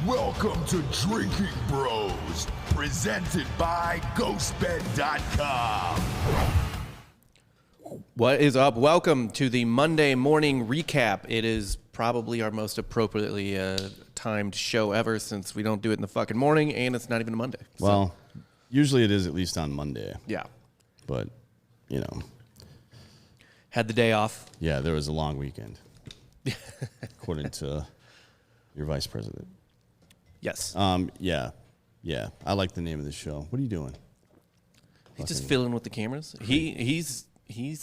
Welcome to Drinking Bros, presented by GhostBed.com. What is up? Welcome to the Monday morning recap. It is probably our most appropriately timed show ever, since we don't do it in the fucking morning, and it's not even a Monday. Well, usually it is at least on Monday. Yeah. But, you know. Had the day off. Yeah, there was a long weekend, according to your vice president. Yes. Yeah. I like the name of the show. What are you doing? He's just fiddling with the cameras. He's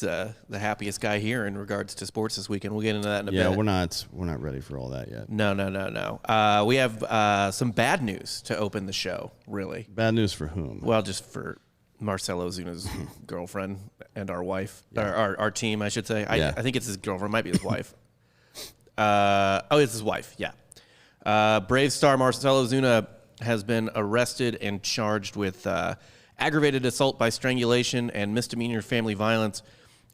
the happiest guy here in regards to sports this weekend. We'll get into that in a bit. Yeah, we're not ready for all that yet. No. We have some bad news to open the show, really. Bad news for whom? Well, just for Marcel Ozuna's girlfriend and our wife. Yeah. Our team, I should say. I think it's his girlfriend. Might be his wife. It's his wife, yeah. Brave star Marcel Ozuna has been arrested and charged with aggravated assault by strangulation and misdemeanor family violence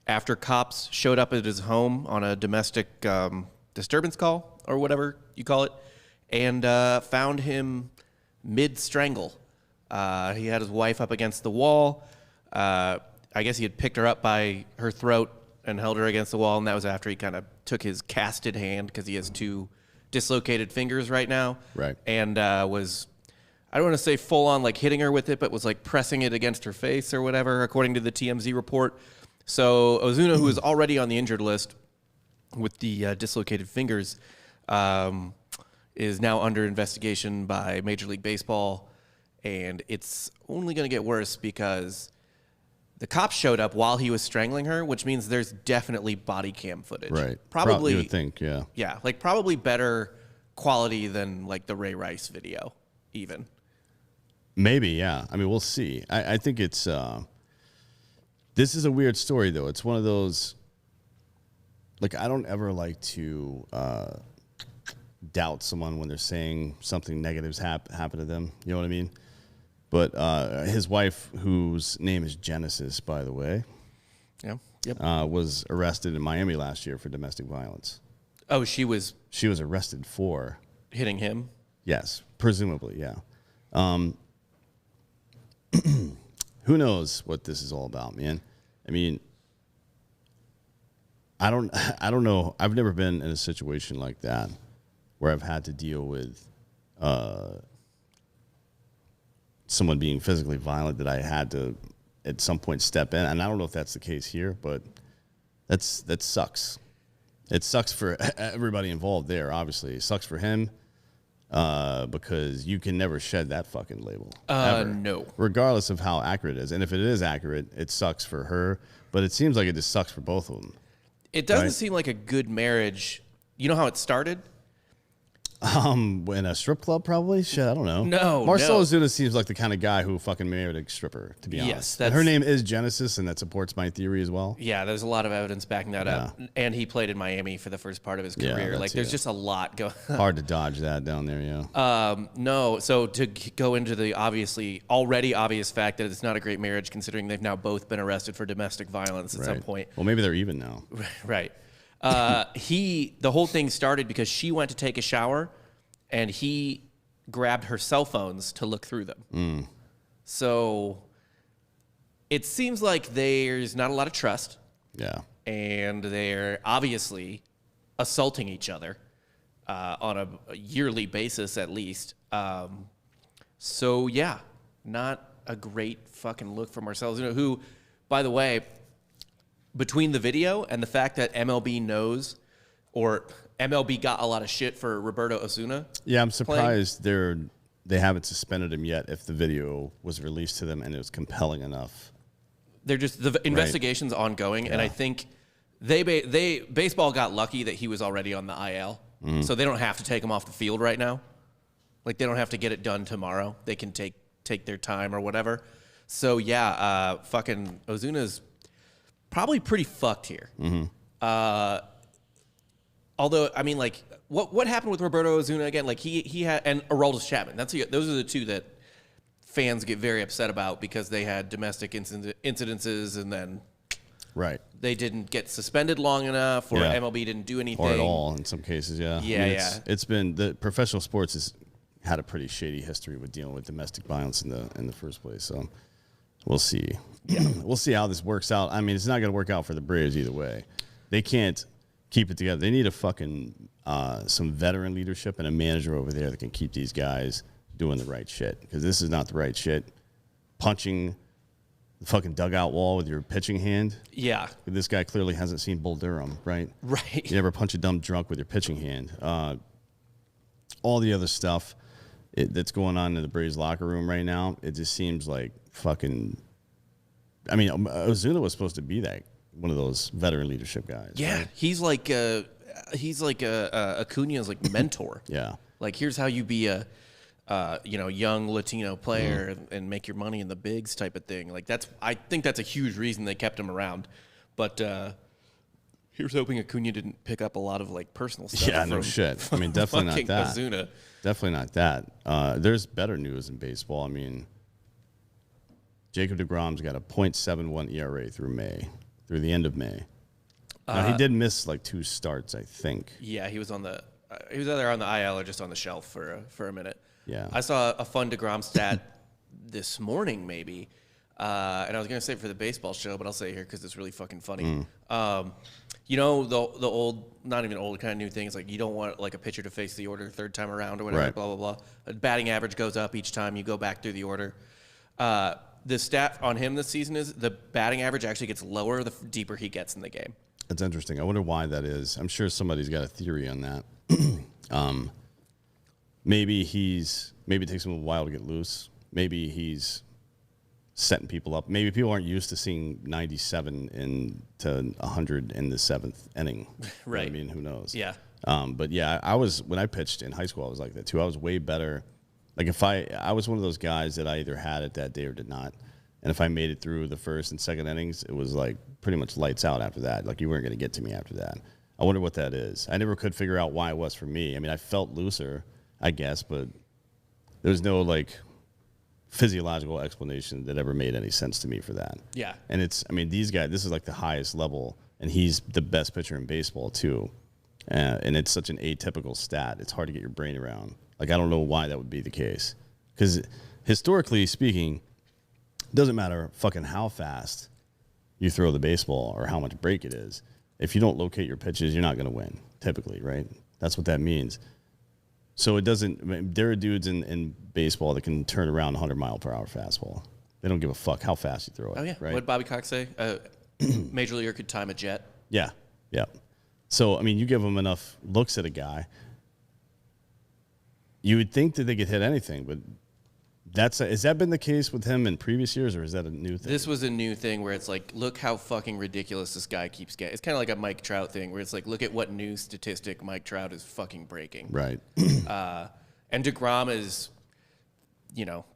after cops showed up at his home on a domestic disturbance call, or whatever you call it, and found him mid-strangle. He had his wife up against the wall. I guess he had picked her up by her throat and held her against the wall, and that was after he kind of took his casted hand, because he has two dislocated fingers right now. Right. And was, I don't want to say full on like hitting her with it, but was like pressing it against her face or whatever, according to the TMZ report. So Ozuna, who is already on the injured list with the dislocated fingers, is now under investigation by Major League Baseball. And it's only going to get worse because the cops showed up while he was strangling her, which means there's definitely body cam footage. Right. Probably. You would think, yeah. Yeah, like probably better quality than like the Ray Rice video, even. Maybe, yeah. I mean, we'll see. I think it's this is a weird story, though. It's one of those, like, I don't ever like to doubt someone when they're saying something negative's happened to them. You know what I mean? But his wife, whose name is Genesis, by the way, was arrested in Miami last year for domestic violence. Oh, she was arrested for hitting him? Yes, presumably, yeah. Who knows what this is all about, man? I mean, I don't know. I've never been in a situation like that where I've had to deal with someone being physically violent that I had to at some point step in. And I don't know if that's the case here, but that sucks. It sucks for everybody involved there, obviously. It sucks for him because you can never shed that fucking label. No. Regardless of how accurate it is. And if it is accurate, it sucks for her. But it seems like it just sucks for both of them. It doesn't seem like a good marriage. You know how it started? In a strip club, probably? Shit, I don't know. No, Marcel Ozuna seems like the kind of guy who fucking married a stripper, to be honest. Yes. Her name is Genesis, and that supports my theory as well. Yeah, there's a lot of evidence backing that up. And he played in Miami for the first part of his career. Like, there's just a lot going on. Hard to dodge that down there, yeah. No, so to go into the already obvious fact that it's not a great marriage, considering they've now both been arrested for domestic violence at some point. Well, maybe they're even now. Right. The whole thing started because she went to take a shower, and he grabbed her cell phones to look through them. So it seems like there's not a lot of trust. Yeah. And they're obviously assaulting each other on a yearly basis at least. So, yeah, not a great fucking look for Marcel Ozuna, who, by the way, between the video and the fact that MLB knows, or MLB got a lot of shit for Roberto Ozuna. Yeah, I'm surprised they haven't suspended him yet if the video was released to them and it was compelling enough. They're just, the investigation's ongoing, and I think baseball got lucky that he was already on the IL, so they don't have to take him off the field right now. Like, they don't have to get it done tomorrow. They can take their time or whatever. So, yeah, fucking Ozuna's probably pretty fucked here. Although, I mean, like, what happened with Roberto Ozuna again? Like, he had, and Aroldis Chapman. Those are the two that fans get very upset about because they had domestic incidences, and then they didn't get suspended long enough, or MLB didn't do anything, or at all in some cases. Yeah, It's been the professional sports had a pretty shady history with dealing with domestic violence in the first place. So we'll see. Yeah. We'll see how this works out. I mean, it's not going to work out for the Braves either way. They can't keep it together. They need a fucking some veteran leadership and a manager over there that can keep these guys doing the right shit, because this is not the right shit. Punching the fucking dugout wall with your pitching hand. Yeah. This guy clearly hasn't seen Bull Durham, right? Right. You never punch a dumb drunk with your pitching hand. All the other stuff that's going on in the Braves locker room right now, it just seems like fucking. I mean, Ozuna was supposed to be that one of those veteran leadership guys. Yeah, right? he's like Acuna's like mentor. Yeah. Like, here's how you be a young Latino player and make your money in the bigs type of thing. Like, I think that's a huge reason they kept him around. But here's hoping Acuna didn't pick up a lot of personal stuff. Yeah, no shit. I mean, definitely not that. Ozuna. Definitely not that. There's better news in baseball. I mean, Jacob deGrom's got a .71 ERA through the end of May. Now, he did miss 2 starts, I think. Yeah, he was either on the IL or just on the shelf for a minute. Yeah. I saw a fun deGrom stat this morning, maybe, and I was gonna say it for the baseball show, but I'll say it here because it's really fucking funny. The old, not even old, kind of new thing is you don't want a pitcher to face the order third time around or whatever. Right. Blah blah blah. Batting average goes up each time you go back through the order. The stat on him this season is the batting average actually gets lower the deeper he gets in the game. That's interesting. I wonder why that is. I'm sure somebody's got a theory on that. Maybe it takes him a while to get loose. Maybe he's setting people up. Maybe people aren't used to seeing 97 to 100 in the 7th inning. Right. I mean, who knows? Yeah. But yeah, when I pitched in high school, I was like that too. I was way better. I was one of those guys that I either had it that day or did not. And if I made it through the first and second innings, it was pretty much lights out after that. You weren't going to get to me after that. I wonder what that is. I never could figure out why it was for me. I mean, I felt looser, I guess, but there's no physiological explanation that ever made any sense to me for that. Yeah. And these guys, this is the highest level, and he's the best pitcher in baseball too. And it's such an atypical stat. It's hard to get your brain around. I don't know why that would be the case. Because historically speaking, it doesn't matter fucking how fast you throw the baseball or how much break it is. If you don't locate your pitches, you're not going to win, typically, right? That's what that means. So it doesn't. There are dudes in baseball that can turn around 100-mile-per-hour fastball. They don't give a fuck how fast you throw it. Oh yeah. Right? What did Bobby Cox say? Major leaguer could time a jet. Yeah. Yeah. So you give them enough looks at a guy, you would think that they could hit anything, but has that been the case with him in previous years, or is that a new thing? This was a new thing where it's look how fucking ridiculous this guy keeps getting. It's kind of like a Mike Trout thing where it's look at what new statistic Mike Trout is fucking breaking. Right. And deGrom is,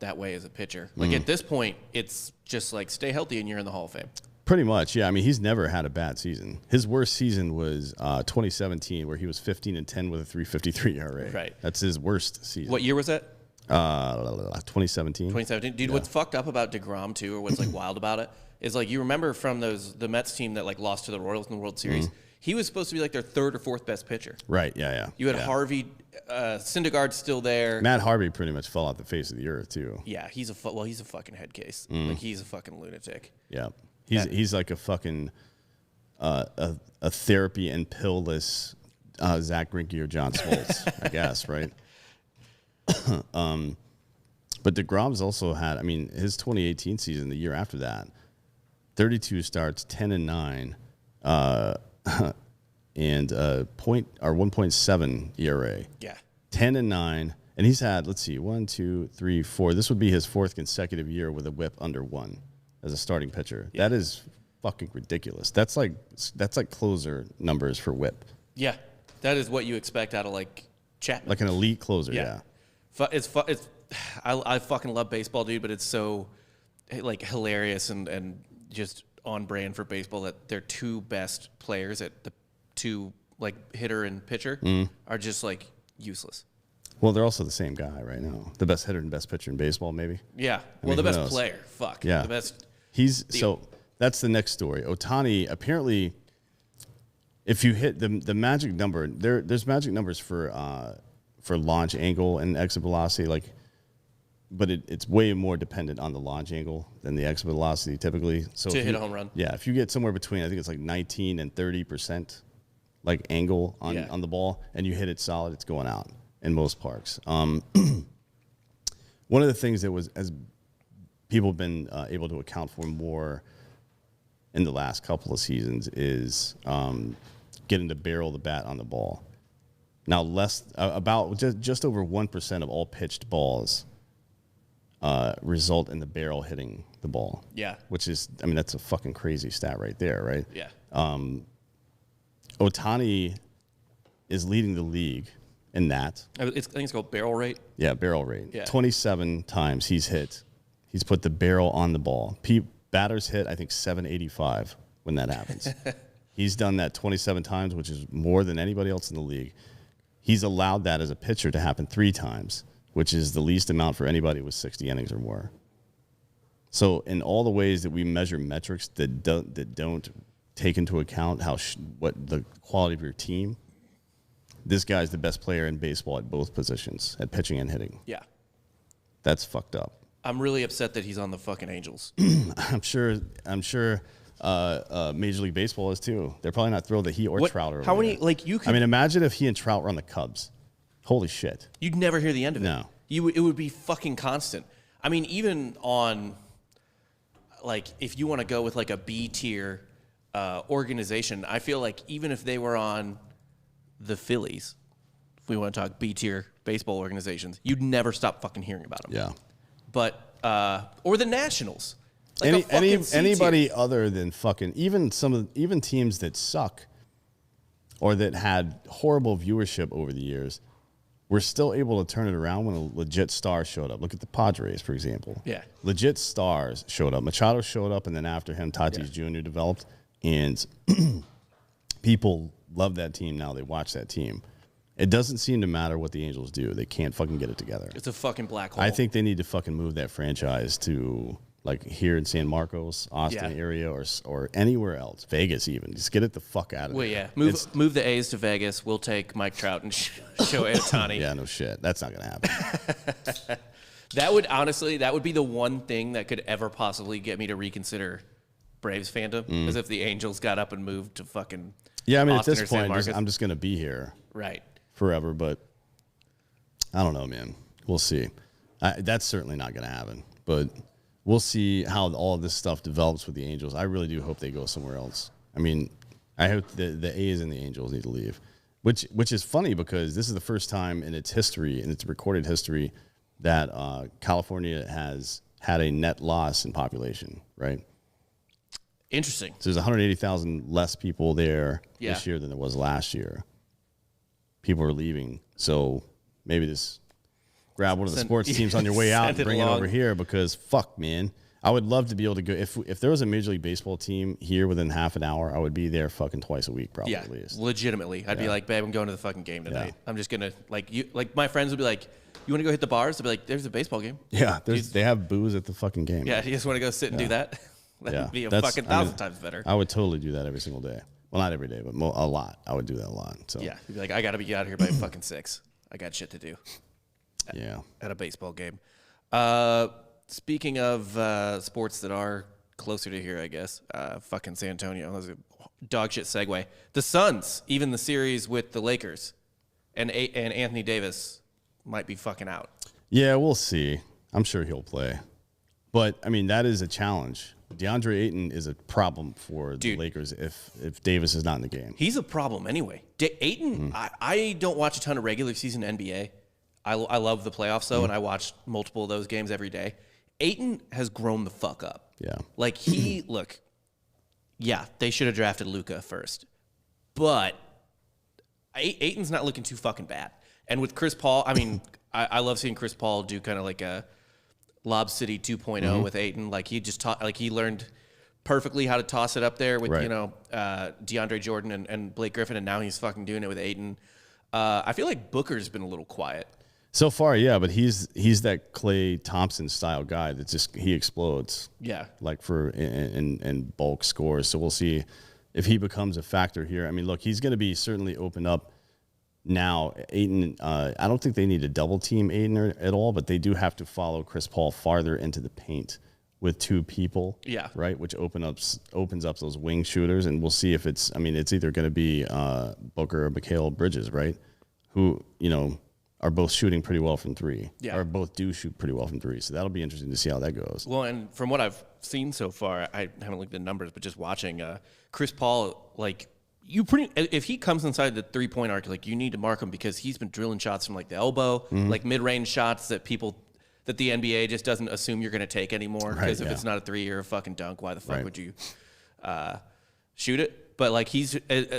that way as a pitcher. At this point, it's just stay healthy and you're in the Hall of Fame. Pretty much, yeah. He's never had a bad season. His worst season was 2017, where he was 15-10 with a 3.53 ERA. Right. That's his worst season. What year was that? 2017. 2017. Dude, what's fucked up about deGrom, too, or what's wild about it, is you remember from the Mets team that lost to the Royals in the World Series, he was supposed to be their third or fourth best pitcher. Right, yeah. You had Harvey, Syndergaard's still there. Matt Harvey pretty much fell off the face of the earth, too. Yeah, he's a fucking head case. He's a fucking lunatic. Yeah. He's like a fucking a therapy and pill-less Zach Greinke or John Smoltz, I guess, right? But deGrom's also had, his 2018 season, the year after that, 32 starts, 10-9, and 1.7 ERA. Yeah. 10-9, and he's had, let's see, 1, 2, 3, 4. This would be his 4th consecutive year with a WHIP under 1 as a starting pitcher. Yeah. That is fucking ridiculous. That's like closer numbers for WHIP. Yeah, that is what you expect out of Chapman. Like an elite closer. Yeah. I fucking love baseball, dude, but it's so hilarious and just on brand for baseball that their two best players at the two hitter and pitcher are just useless. Well, they're also the same guy right now. The best hitter and best pitcher in baseball, maybe. Yeah. Well, the best player. Fuck. Yeah. The best. So that's the next story. Ohtani, apparently, if you hit the magic number, there's magic numbers for for launch angle and exit velocity, like, but it's way more dependent on the launch angle than the exit velocity typically. So to hit a home run. Yeah, if you get somewhere between, I think it's like 19 and 30%, like angle on the ball, and you hit it solid, it's going out in most parks. One of the things that was, as people have been able to account for more in the last couple of seasons, is getting to barrel the bat on the ball. Now, about just over 1% of all pitched balls result in the barrel hitting the ball. Yeah. Which is, I mean, that's a fucking crazy stat right there, right? Yeah. Ohtani is leading the league in that. I think it's called barrel rate. Yeah, barrel rate. Yeah. 27 times he's put the barrel on the ball. Batters hit, I think, 785 when that happens. He's done that 27 times, which is more than anybody else in the league. He's allowed that as a pitcher to happen 3 times, which is the least amount for anybody with 60 innings or more. So in all the ways that we measure metrics that don't take into account what the quality of your team, this guy's the best player in baseball at both positions, at pitching and hitting. Yeah. That's fucked up. I'm really upset that he's on the fucking Angels. I'm sure Major League Baseball is too. They're probably not thrilled that he or Trout are over How many, there. like, you could... I mean, imagine if he and Trout were on the Cubs. Holy shit. You'd never hear the end of it. No. It would be fucking constant. I mean, even on, like, if you want to go with, like, a B-tier organization, I feel like even if they were on the Phillies, if we want to talk B-tier baseball organizations, you'd never stop fucking hearing about them. Yeah. But, or the Nationals. Like anybody other than fucking, even teams that suck or that had horrible viewership over the years, we're still able to turn it around when a legit star showed up. Look at the Padres, for example. Yeah. Legit stars showed up. Machado showed up, and then after him, Tatis Jr. developed. And people love that team now. They watch that team. It doesn't seem to matter what the Angels do. They can't fucking get it together. It's a fucking black hole. I think they need to fucking move that franchise to, like, here in San Marcos, Austin area, or anywhere else. Vegas even. Just get it the fuck out of there. Well, yeah. Move the A's to Vegas. We'll take Mike Trout and Shohei Ohtani. Yeah, no shit. That's not going to happen. That would be the one thing that could ever possibly get me to reconsider Braves fandom, is if the Angels got up and moved to fucking Yeah, I mean, Austin at this point, I'm just going to be here right forever, but I don't know, man. We'll see. That's certainly not going to happen, but we'll see how all of this stuff develops with the Angels. I really do hope they go somewhere else. I mean, I hope the A's and the Angels need to leave, which is funny because this is the first time in its history, in its recorded history, that California has had a net loss in population, right? Interesting. So there's 180,000 less people there this year than there was last year. People are leaving. So maybe just grab one of the sports teams on your way out and bring it over here because fuck, man. I would love to be able to go. If there was a Major League Baseball team here within half an hour, I would be there fucking twice a week probably at least. Legitimately. I'd be like, babe, I'm going to the fucking game tonight. I'm just going to, like my friends would be like, you want to go hit the bars? I'd be like, there's a baseball game. Yeah, they have booze at the fucking game. Yeah, you just want to go sit and do that? That'd be that's fucking 1,000 times better. I would totally do that every single day. Well, not every day, but a lot. I would do that a lot. So yeah, you'd be like, I got to be out of here by fucking 6. I got shit to do. Yeah. At a baseball game. Speaking of sports that are closer to here, I guess, fucking San Antonio. That was a dog shit segue. The Suns, even the series with the Lakers, and Anthony Davis might be fucking out. Yeah, we'll see. I'm sure he'll play. But, I mean, that is a challenge. DeAndre Ayton is a problem for the Lakers if Davis is not in the game. He's a problem anyway. Ayton, I don't watch a ton of regular season NBA. I love the playoffs, though, and I watch multiple of those games every day. Ayton has grown the fuck up. Yeah. Like, look, yeah, they should have drafted Luka first. But Ayton's not looking too fucking bad. And with Chris Paul, I mean, I love seeing Chris Paul do kind of like a Lob City 2.0 with Ayton. Like, he just he learned perfectly how to toss it up there with, DeAndre Jordan and Blake Griffin, and now he's fucking doing it with Ayton. I feel like Booker's been a little quiet. So far, yeah, but he's that Klay Thompson style guy that he explodes. Yeah, like in bulk scores. So we'll see if he becomes a factor here. I mean, look, he's going to be certainly opened up Now, Ayton, I don't think they need to double team Ayton at all, but they do have to follow Chris Paul farther into the paint with two people. Yeah. Right, which opens up those wing shooters, and we'll see if it's. I mean, it's either going to be Booker or Mikal Bridges, right? Who are both shooting pretty well from three. Yeah. Or both do shoot pretty well from three. So that'll be interesting to see how that goes. Well, and from what I've seen so far, I haven't looked at the numbers, but just watching Chris Paul, like if he comes inside the 3-point arc, like you need to mark him because he's been drilling shots from like the elbow, like mid-range shots that the NBA just doesn't assume you're going to take anymore. Because if it's not a 3 or a fucking dunk, why the fuck would you shoot it? But like he's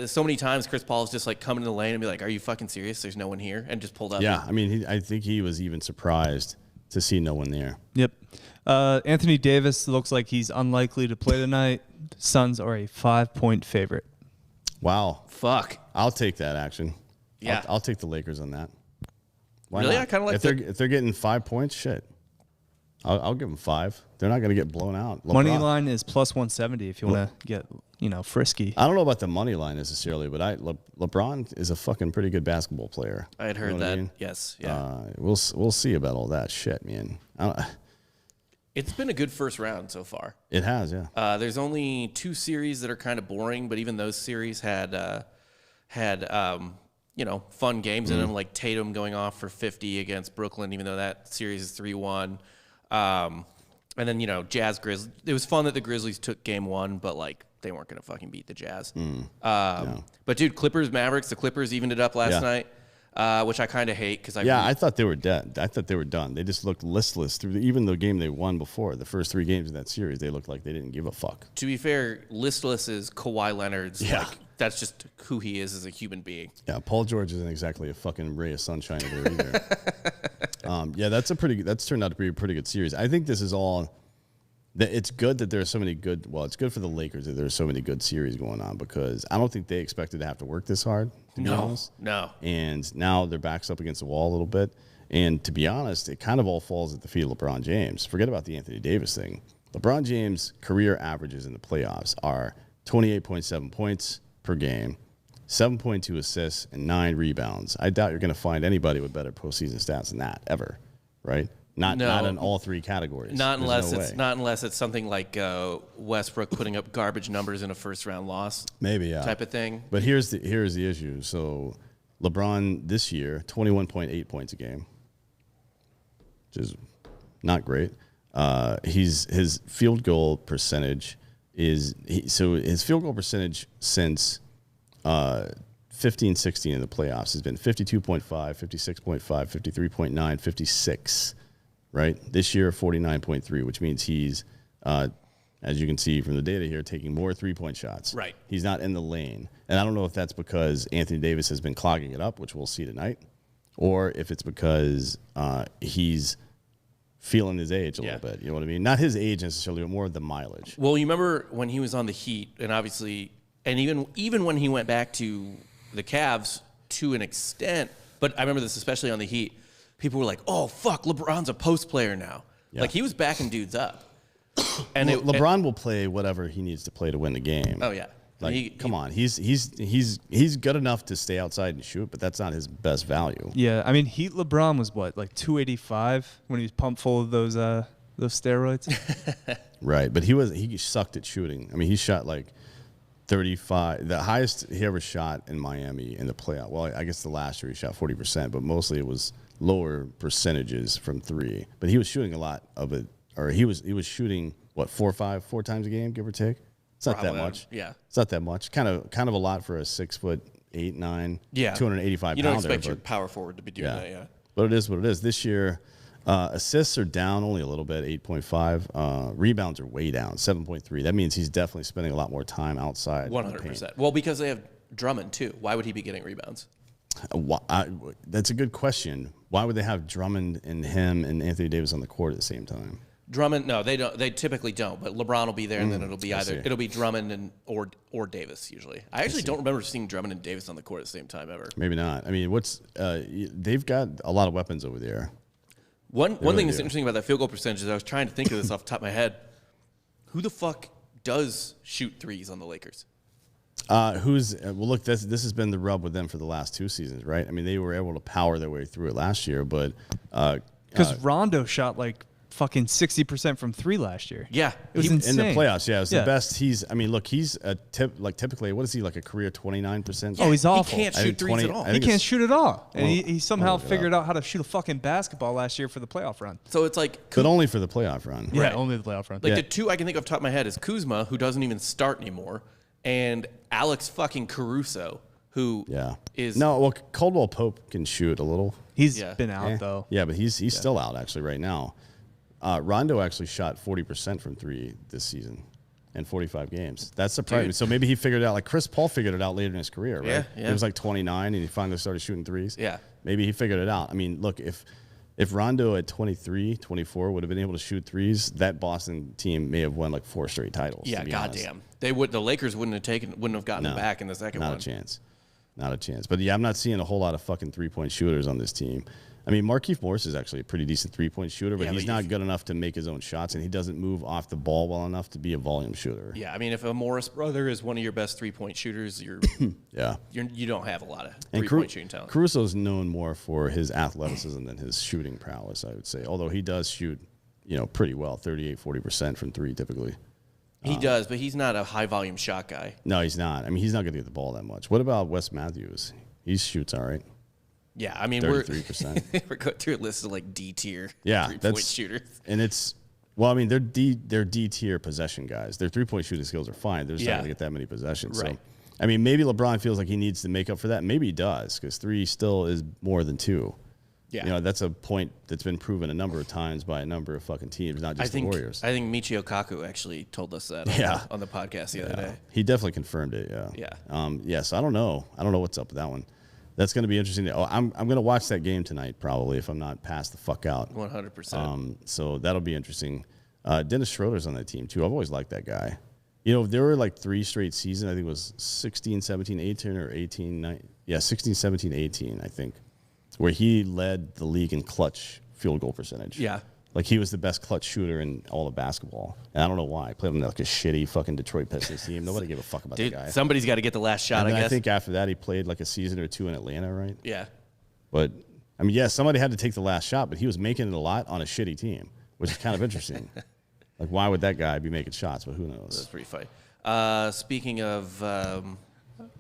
so many times, Chris Paul's just like coming in the lane and be like, "Are you fucking serious? There's no one here," and just pulled up. Yeah, I mean, I think he was even surprised to see no one there. Yep. Anthony Davis looks like he's unlikely to play tonight. Suns are a 5-point favorite. Wow. Fuck. I'll take that action. Yeah. I'll take the Lakers on that. Why Really? not? I kind of like if they're getting 5 points, shit. I'll give them 5. They're not going to get blown out. Money line is plus 170 if you want to get, frisky. I don't know about the money line necessarily, but LeBron is a fucking pretty good basketball player. I had heard that. I mean? Yes. Yeah. We'll see about all that shit, man. It's been a good first round so far. It has, yeah. There's only 2 series that are kind of boring, but even those series had fun games in them, like Tatum going off for 50 against Brooklyn, even though that series is 3-1. And then, Jazz Grizzlies. It was fun that the Grizzlies took game 1, but like they weren't going to fucking beat the Jazz. But dude, Clippers Mavericks. The Clippers evened it up last night, which I kind of hate because I thought they were dead. I thought they were done. They just looked listless through even the game they won before. The first 3 games in that series, they looked like they didn't give a fuck. To be fair, listless is Kawhi Leonard's. Yeah. Like, that's just who he is as a human being. Yeah, Paul George isn't exactly a fucking ray of sunshine over either. That's turned out to be a pretty good series. I think this is all. It's good that there are so many good. Well, it's good for the Lakers that there's so many good series going on because I don't think they expected to have to work this hard. To be honest. No. And now their backs up against the wall a little bit. And to be honest, it kind of all falls at the feet of LeBron James. Forget about the Anthony Davis thing. LeBron James' career averages in the playoffs are 28.7 points per game, 7.2 assists, and 9 rebounds. I doubt you're going to find anybody with better postseason stats than that ever, right? Not in all 3 categories. Not unless it's something like Westbrook putting up garbage numbers in a first round loss. Maybe, yeah. Type of thing. But here's the issue. So LeBron this year, 21.8 points a game, which is not great. His field goal percentage his field goal percentage since 15-16 in the playoffs has been 52.5, 56.5, 53.9, 56. Right? This year, 49.3, which means he's, as you can see from the data here, taking more 3-point shots. Right. He's not in the lane. And I don't know if that's because Anthony Davis has been clogging it up, which we'll see tonight, or if it's because he's feeling his age a little bit. You know what I mean? Not his age necessarily, but more of the mileage. Well, you remember when he was on the Heat, and obviously, and even when he went back to the Cavs to an extent, but I remember this especially on the Heat, people were like, "Oh fuck, LeBron's a post player now." Yeah. Like he was backing dudes up. And LeBron will play whatever he needs to play to win the game. Oh yeah. Like, come on, he's good enough to stay outside and shoot, but that's not his best value. Yeah, I mean, Heat LeBron was what, like 285 when he was pumped full of those steroids. Right, but he sucked at shooting. I mean, he shot like 35. The highest he ever shot in Miami in the playoff. Well, I guess the last year he shot 40%, but mostly it was lower percentages from 3. But he was shooting a lot of it, or he was shooting what 4 times a game, give or take. It's not that much. Yeah, it's not that much. Kind of a lot for a 6'8", 9", 285 You don't pounder, expect your power forward to be doing that. Yeah, but it is what it is. This year, assists are down only a little bit, 8.5. Rebounds are way down, 7.3. That means he's definitely spending a lot more time outside. 100%. Well, because they have Drummond too. Why would he be getting rebounds? That's a good question. Why would they have Drummond and him and Anthony Davis on the court at the same time? Drummond, no, they don't. They typically don't. But LeBron will be there, and then it'll be Drummond and or Davis usually. I actually don't remember seeing Drummond and Davis on the court at the same time ever. Maybe not. I mean, they've got a lot of weapons over there. One thing that's interesting about that field goal percentage is I was trying to think of this off the top of my head. Who the fuck does shoot threes on the Lakers? Well, look, this has been the rub with them for the last 2 seasons, right? I mean, they were able to power their way through it last year, but because Rondo shot like fucking 60% from 3 last year. Yeah, it was insane. In the playoffs. Yeah, it was the best. He's typically, what is he, like a career 29%? Oh, he's awful. He can't shoot threes at all. He can't shoot at all, and he somehow figured out how to shoot a fucking basketball last year for the playoff run. So it's like, but only for the playoff run. Yeah, Right. only the playoff run. Like the 2 I can think of off the top of my head is Kuzma, who doesn't even start anymore, and Alex fucking Caruso, who is Caldwell Pope can shoot a little. He's been out though. Yeah, but he's still out actually right now. Rondo actually shot 40% from 3 this season in 45 games. That's surprising. So maybe he figured it out. Like Chris Paul figured it out later in his career, right? Yeah. He was like 29 and he finally started shooting threes. Yeah. Maybe he figured it out. I mean, look, if Rondo at 23, 24 would have been able to shoot threes, that Boston team may have won like 4 straight titles. Yeah, goddamn. The Lakers wouldn't have gotten him back in the second one. Not a chance. Not a chance. But yeah, I'm not seeing a whole lot of fucking 3-point shooters on this team. I mean, Markieff Morris is actually a pretty decent 3-point shooter, but he's not good enough to make his own shots, and he doesn't move off the ball well enough to be a volume shooter. Yeah, I mean, if a Morris brother is one of your best 3-point shooters, you don't have a lot of 3-point shooting talent. Caruso's known more for his athleticism than his shooting prowess, I would say. Although he does shoot, pretty well, 38-40% from 3 typically. He does, but he's not a high volume shot guy. No, he's not. I mean, he's not going to get the ball that much. What about Wes Matthews? He shoots all right. Yeah, I mean, 33%. we're going through a list of like D tier 3-point shooters. And they're D tier possession guys. Their 3-point shooting skills are fine. They're just not going to get that many possessions. Right. So, I mean, maybe LeBron feels like he needs to make up for that. Maybe he does, because 3 still is more than 2. Yeah. That's a point that's been proven a number of times by a number of fucking teams, not just the Warriors. I think Michio Kaku actually told us that on the podcast the other day. He definitely confirmed it, So I don't know. I don't know what's up with that one. That's going to be interesting. I'm going to watch that game tonight probably if I'm not passed the fuck out. 100%. So that'll be interesting. Dennis Schroeder's on that team too. I've always liked that guy. There were like 3 straight seasons. I think it was 16, 17, 18 or 18. 16, 17, 18, I think, where he led the league in clutch field goal percentage. Yeah. Like he was the best clutch shooter in all of basketball. And I don't know why. He played on like a shitty fucking Detroit Pistons team. Nobody gave a fuck about that guy. Somebody's got to get the last shot, and I guess. I think after that he played like a season or 2 in Atlanta, right? Yeah. But, I mean, somebody had to take the last shot, but he was making it a lot on a shitty team, which is kind of interesting. Like, why would that guy be making shots? But who knows? That's pretty funny. Speaking of,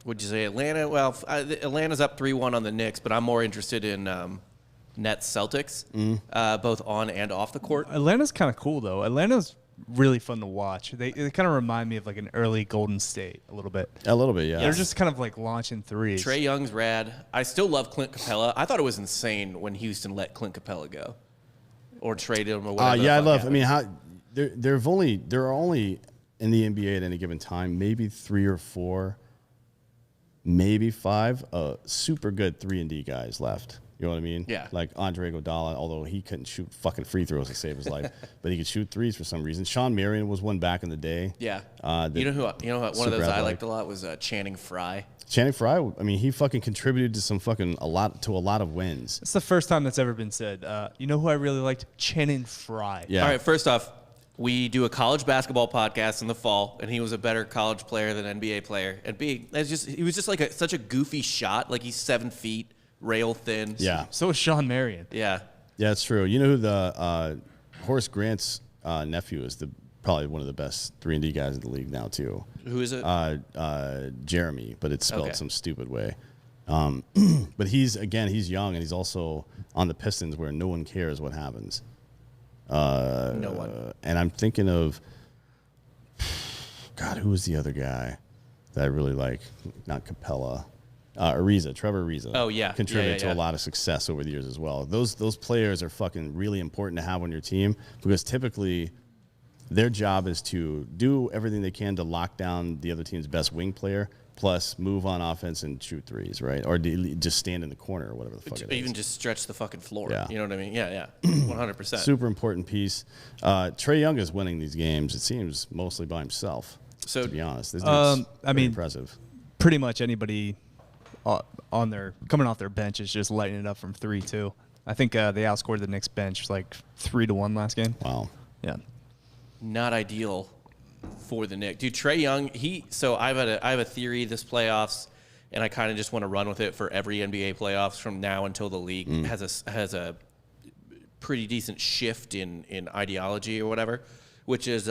would you say Atlanta? Well, Atlanta's up 3-1 on the Knicks, but I'm more interested in Nets Celtics, both on and off the court. Atlanta's kind of cool, though. Atlanta's really fun to watch. They kind of remind me of like an early Golden State a little bit. A little bit, yeah. They're just kind of like launching threes. Trae Young's rad. I still love Clint Capella. I thought it was insane when Houston let Clint Capella go or traded him or whatever. I love. Happened. I mean, there are only in the NBA at any given time maybe 3 or 4, maybe 5 super good 3-and-D guys left. You know what I mean? Yeah. Like Andre Iguodala, although he couldn't shoot fucking free throws to save his life, but he could shoot threes for some reason. Sean Marion was one back in the day. Yeah. You know who? One of those I liked a lot was Channing Frye. Channing Frye. I mean, he fucking contributed to a lot of wins. It's the first time that's ever been said. You know who I really liked? Channing Frye. Yeah. All right. First off, we do a college basketball podcast in the fall, and he was a better college player than NBA player. And B, he was just like such a goofy shot. Like he's 7 feet. Rail thin. Yeah. So is Sean Marion. Yeah. Yeah, it's true. You know who the Horace Grant's nephew is? Probably one of the best 3-and-D guys in the league now too. Who is it? Jeremy, but it's spelled some stupid way. But he's young and he's also on the Pistons where no one cares what happens. No one. And I'm thinking of God, who was the other guy that I really like? Not Capella. Trevor Ariza. Oh, yeah. Contributed to a lot of success over the years as well. Those players are fucking really important to have on your team because typically their job is to do everything they can to lock down the other team's best wing player, plus move on offense and shoot threes, right? Or just stand in the corner or whatever the fuck it is. Even just stretch the fucking floor. Yeah. You know what I mean? Yeah, 100%. Super important piece. Trae Young is winning these games, it seems, mostly by himself, to be honest. This dude's impressive. Pretty much anybody coming off their bench is just lighting it up from 3 too. I think they outscored the Knicks bench like 3-1 last game. Wow. Yeah. Not ideal for the Knicks. Dude, Trae Young, so I have a theory this playoffs, and I kind of just want to run with it for every NBA playoffs from now until the league has a pretty decent shift in ideology or whatever, which is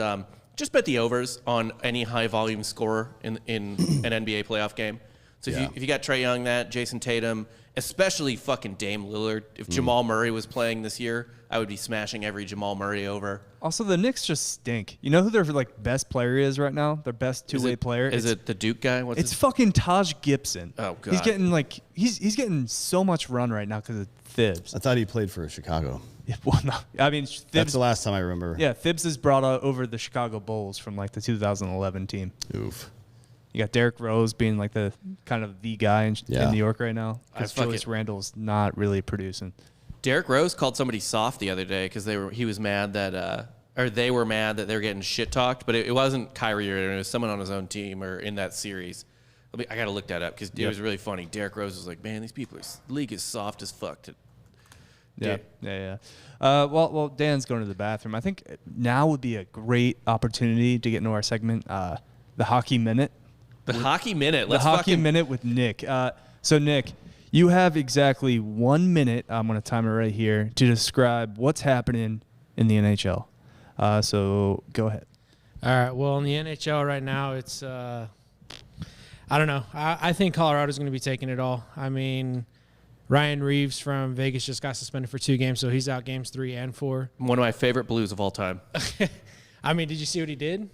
just bet the overs on any high volume scorer in an NBA playoff game. So if you got Trae Young, Jason Tatum, especially fucking Dame Lillard. If Jamal Murray was playing this year, I would be smashing every Jamal Murray over. Also, the Knicks just stink. You know who their like best player is right now? Their best two-way player. Is it the Duke guy? It's fucking Taj Gibson. Oh god, he's getting he's getting so much run right now because of Thibs. I thought he played for Chicago. Yeah, well, no, I mean Thibs, that's the last time I remember. Yeah, Thibs is brought over the Chicago Bulls from like the 2011 team. Oof. You got Derrick Rose being like the kind of the guy in New York right now because Julius Randle's not really producing. Derrick Rose called somebody soft the other day because he was mad that they were mad that they were getting shit talked, but it wasn't Kyrie or it was someone on his own team or in that series. I gotta look that up because it was really funny. Derrick Rose was like, "Man, the league is soft as fuck." Yeah. Well, Dan's going to the bathroom. I think now would be a great opportunity to get into our segment, the Hockey Minute. Hockey Minute. The Hockey Minute with Nick. So, Nick, you have exactly 1 minute. I'm going to time it right here to describe what's happening in the NHL. So, go ahead. All right. Well, in the NHL right now, it's I don't know. I think Colorado's going to be taking it all. I mean, Ryan Reeves from Vegas just got suspended for 2 games, so he's out games 3 and 4. One of my favorite Blues of all time. I mean, did you see what he did?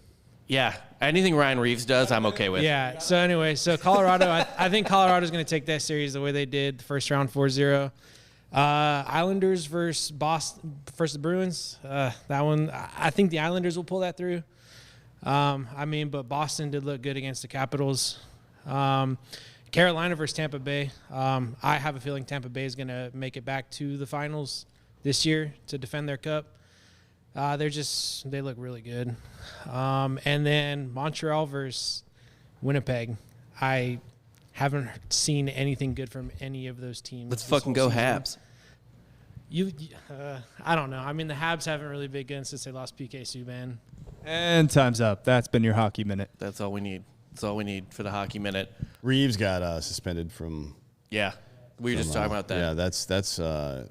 Yeah. Anything Ryan Reeves does, I'm okay with. Yeah. So anyway, Colorado, I think Colorado's going to take that series the way they did the first round 4-0. Islanders versus the Bruins. That one, I think the Islanders will pull that through. But Boston did look good against the Capitals. Carolina versus Tampa Bay. I have a feeling Tampa Bay is going to make it back to the finals this year to defend their cup. They look really good. And then Montreal versus Winnipeg. I haven't seen anything good from any of those teams. Let's fucking go Habs. I don't know. I mean, the Habs haven't really been good since they lost PK Subban. And time's up. That's been your Hockey Minute. That's all we need. That's all we need for the Hockey Minute. Reeves got suspended from. Yeah, we were just talking about that. Yeah, that's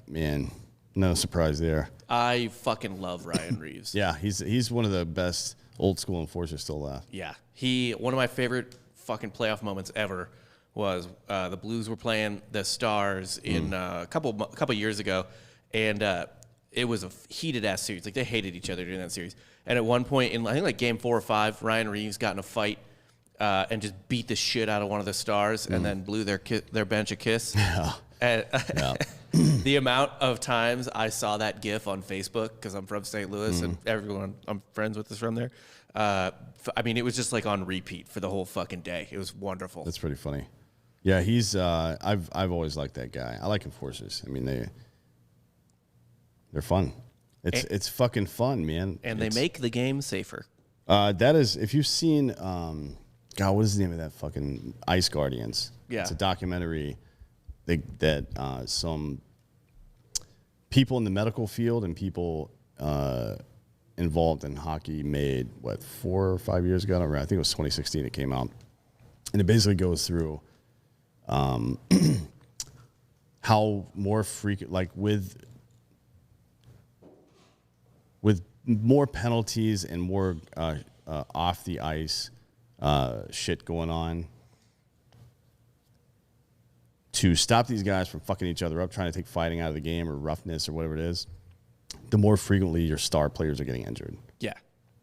man, no surprise there. I fucking love Ryan Reeves. Yeah, he's one of the best old school enforcers still left. Yeah, one of my favorite fucking playoff moments ever was the Blues were playing the Stars in a couple years ago, and it was a heated ass series. Like they hated each other during that series. And at one point in I think like game 4 or 5, Ryan Reeves got in a fight and just beat the shit out of one of the Stars, and then blew their bench a kiss. Yeah. And the amount of times I saw that GIF on Facebook, because I'm from St. Louis and everyone I'm friends with is from there. I mean, it was just like on repeat for the whole fucking day. It was wonderful. That's pretty funny. Yeah, he's. I've always liked that guy. I like enforcers. I mean, they're fun. It's fucking fun, man. And they make the game safer. That is, if you've seen, God, what is the name of that fucking Ice Guardians? Yeah, it's a documentary that some people in the medical field and people involved in hockey made 4 or 5 years ago. I don't remember. I think it was 2016 it came out, and it basically goes through how more frequent, like with more penalties and more off the ice shit going on, to stop these guys from fucking each other up, trying to take fighting out of the game or roughness or whatever it is, the more frequently your star players are getting injured. Yeah.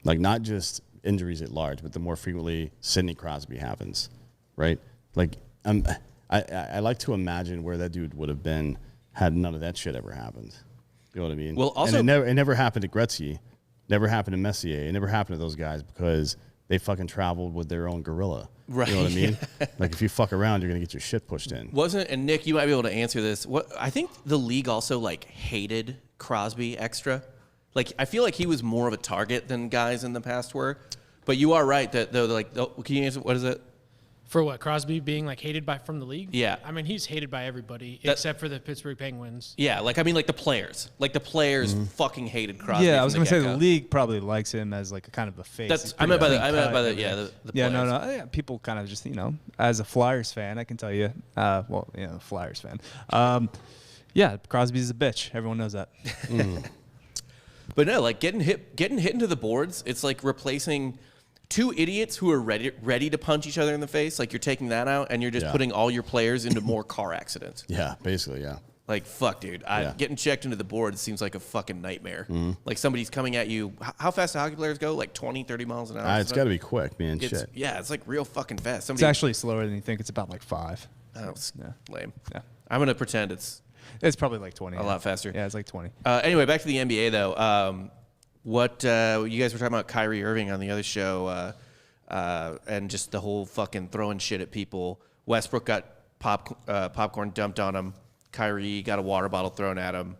Like not just injuries at large, but the more frequently Sidney Crosby happens, right? Like I like to imagine where that dude would have been had none of that shit ever happened. You know what I mean? Well, also, and it never happened to Gretzky, never happened to Messier, it never happened to those guys because they fucking traveled with their own gorilla. Right. You know what I mean? Like if you fuck around, you're gonna get your shit pushed in. And Nick, you might be able to answer this. I think the league also like hated Crosby extra. Like I feel like he was more of a target than guys in the past were. But you are right that though, like, can you answer what is it? For what, Crosby being like hated from the league? Yeah. I mean, he's hated by everybody except for the Pittsburgh Penguins. Yeah, like the players. Like the players fucking hated Crosby. Yeah, I was going to say the league probably likes him as like a kind of a face. That's He's I meant by pretty the clean cut. the Yeah, players. no. Yeah, people kind of just, as a Flyers fan, I can tell you, Flyers fan. Yeah, Crosby's a bitch. Everyone knows that. But no, like getting hit into the boards, it's like replacing two idiots who are ready to punch each other in the face. Like you're taking that out and you're just putting all your players into more car accidents. Yeah, basically, yeah. Like, fuck, dude. Getting checked into the board seems like a fucking nightmare. Like somebody's coming at you. How fast do hockey players go? Like 20, 30 miles an hour? It's got to be quick, man. Shit. Yeah, it's like real fucking fast. It's actually slower than you think. It's about like 5. Oh, it's lame. Yeah. I'm going to pretend it's It's probably like 20. a lot faster. Yeah, it's like 20. Anyway, back to the NBA, though. What you guys were talking about Kyrie Irving on the other show and just the whole fucking throwing shit at people. Westbrook got popcorn dumped on him. Kyrie got a water bottle thrown at him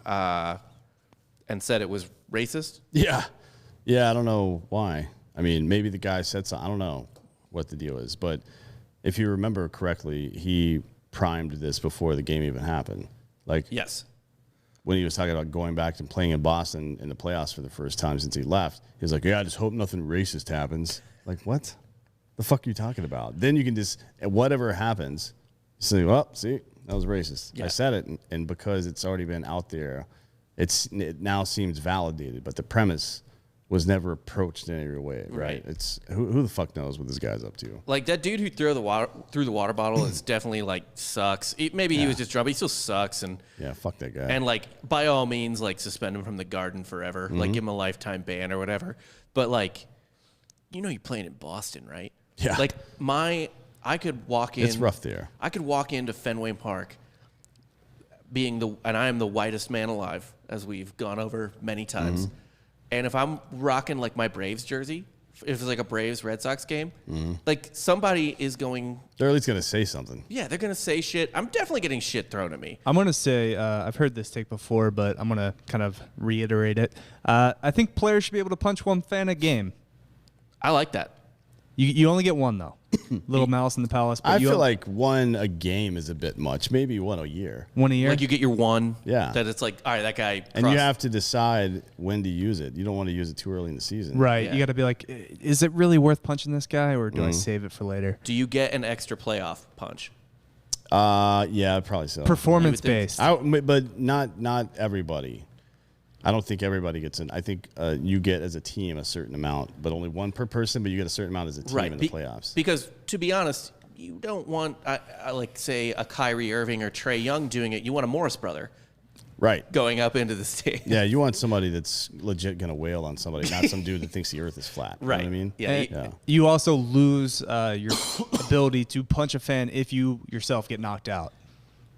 and said it was racist. Yeah. Yeah, I don't know why. I mean, maybe the guy said something. I don't know what the deal is. But if you remember correctly, he primed this before the game even happened. Like, Yes. when he was talking about going back and playing in Boston in the playoffs for the first time since he left, he was like, yeah, I just hope nothing racist happens. Like, what? The fuck are you talking about? Then you can just, whatever happens, say, well, see, that was racist. Yeah. I said it, and because it's already been out there, it now seems validated, but the premise was never approached in any way, right? Right. It's who the fuck knows what this guy's up to? Like that dude who threw the water bottle is definitely like sucks. Maybe he was just drunk, but he still sucks. And Yeah, fuck that guy. and like by all means, like suspend him from the Garden forever. Like give him a lifetime ban or whatever. But like, you're playing in Boston, right? Yeah. Like I could walk in. It's rough there. I could walk into Fenway Park, and I am the whitest man alive, as we've gone over many times. And if I'm rocking like my Braves jersey, if it's like a Braves Red Sox game, like somebody is going. They're at least going to say something. Yeah, they're gonna say shit. I'm definitely getting shit thrown at me. I'm going to say, I've heard this take before, but I'm going to kind of reiterate it. I think players should be able to punch one fan a game. I like that. You only get one, though. Little mouse in the palace. But I feel like one a game is a bit much. Maybe one a year. one a year. Like you get your one. Yeah. That it's like, all right, that guy. And you have to decide when to use it. You don't want to use it too early in the season. Right. Yeah. You got to be like, is it really worth punching this guy, or do I save it for later? Do you get an extra playoff punch? Yeah, probably so. Performance based. But not everybody. I don't think everybody gets in. I think you get as a team a certain amount, but only one per person. But you get a certain amount as a team in the playoffs. Because to be honest, you don't want, like say a Kyrie Irving or Trae Young doing it. You want a Morris brother Right. going up into the stage. Yeah, you want somebody that's legit going to wail on somebody, not some dude that thinks the earth is flat. You know what I mean? Yeah. And you also lose your ability to punch a fan if you yourself get knocked out.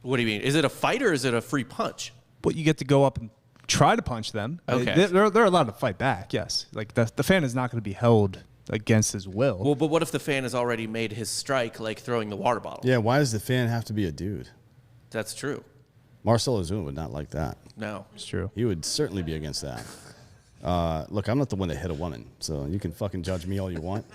What do you mean? Is it a fight or is it a free punch? But you get to go up and try to punch them. Okay. They're allowed to fight back, yes. Like the fan is not going to be held against his will. Well, but what if the fan has already made his strike, like throwing the water bottle? Yeah, why does the fan have to be a dude? That's true. Marcel Ozuna would not like that. No. It's true. He would certainly be against that. Look, I'm not the one that hit a woman, so you can fucking judge me all you want.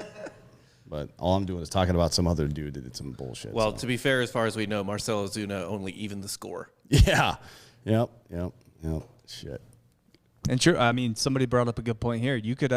But all I'm doing is talking about some other dude that did some bullshit. Well, so. to be fair, as far as we know, Marcel Ozuna only evened the score. Yeah. Yep. Shit. And sure, I mean, somebody brought up a good point here. You could,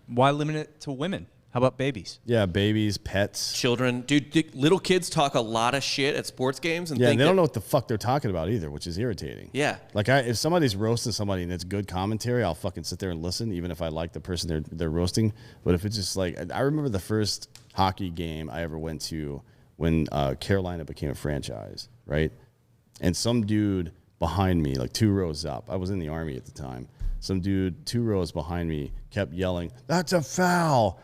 why limit it to women? How about babies? Yeah, babies, pets. Children, dude, little kids talk a lot of shit at sports games and Yeah, think they don't that- know what the fuck they're talking about either, which is irritating. Yeah. Like, if somebody's roasting somebody and it's good commentary, I'll fucking sit there and listen, even if I like the person they're roasting. But if it's just like, I remember the first hockey game I ever went to when Carolina became a franchise, right? And some dude behind me, like 2 rows up, I was in the Army at the time. Some dude 2 rows behind me kept yelling, "That's a foul."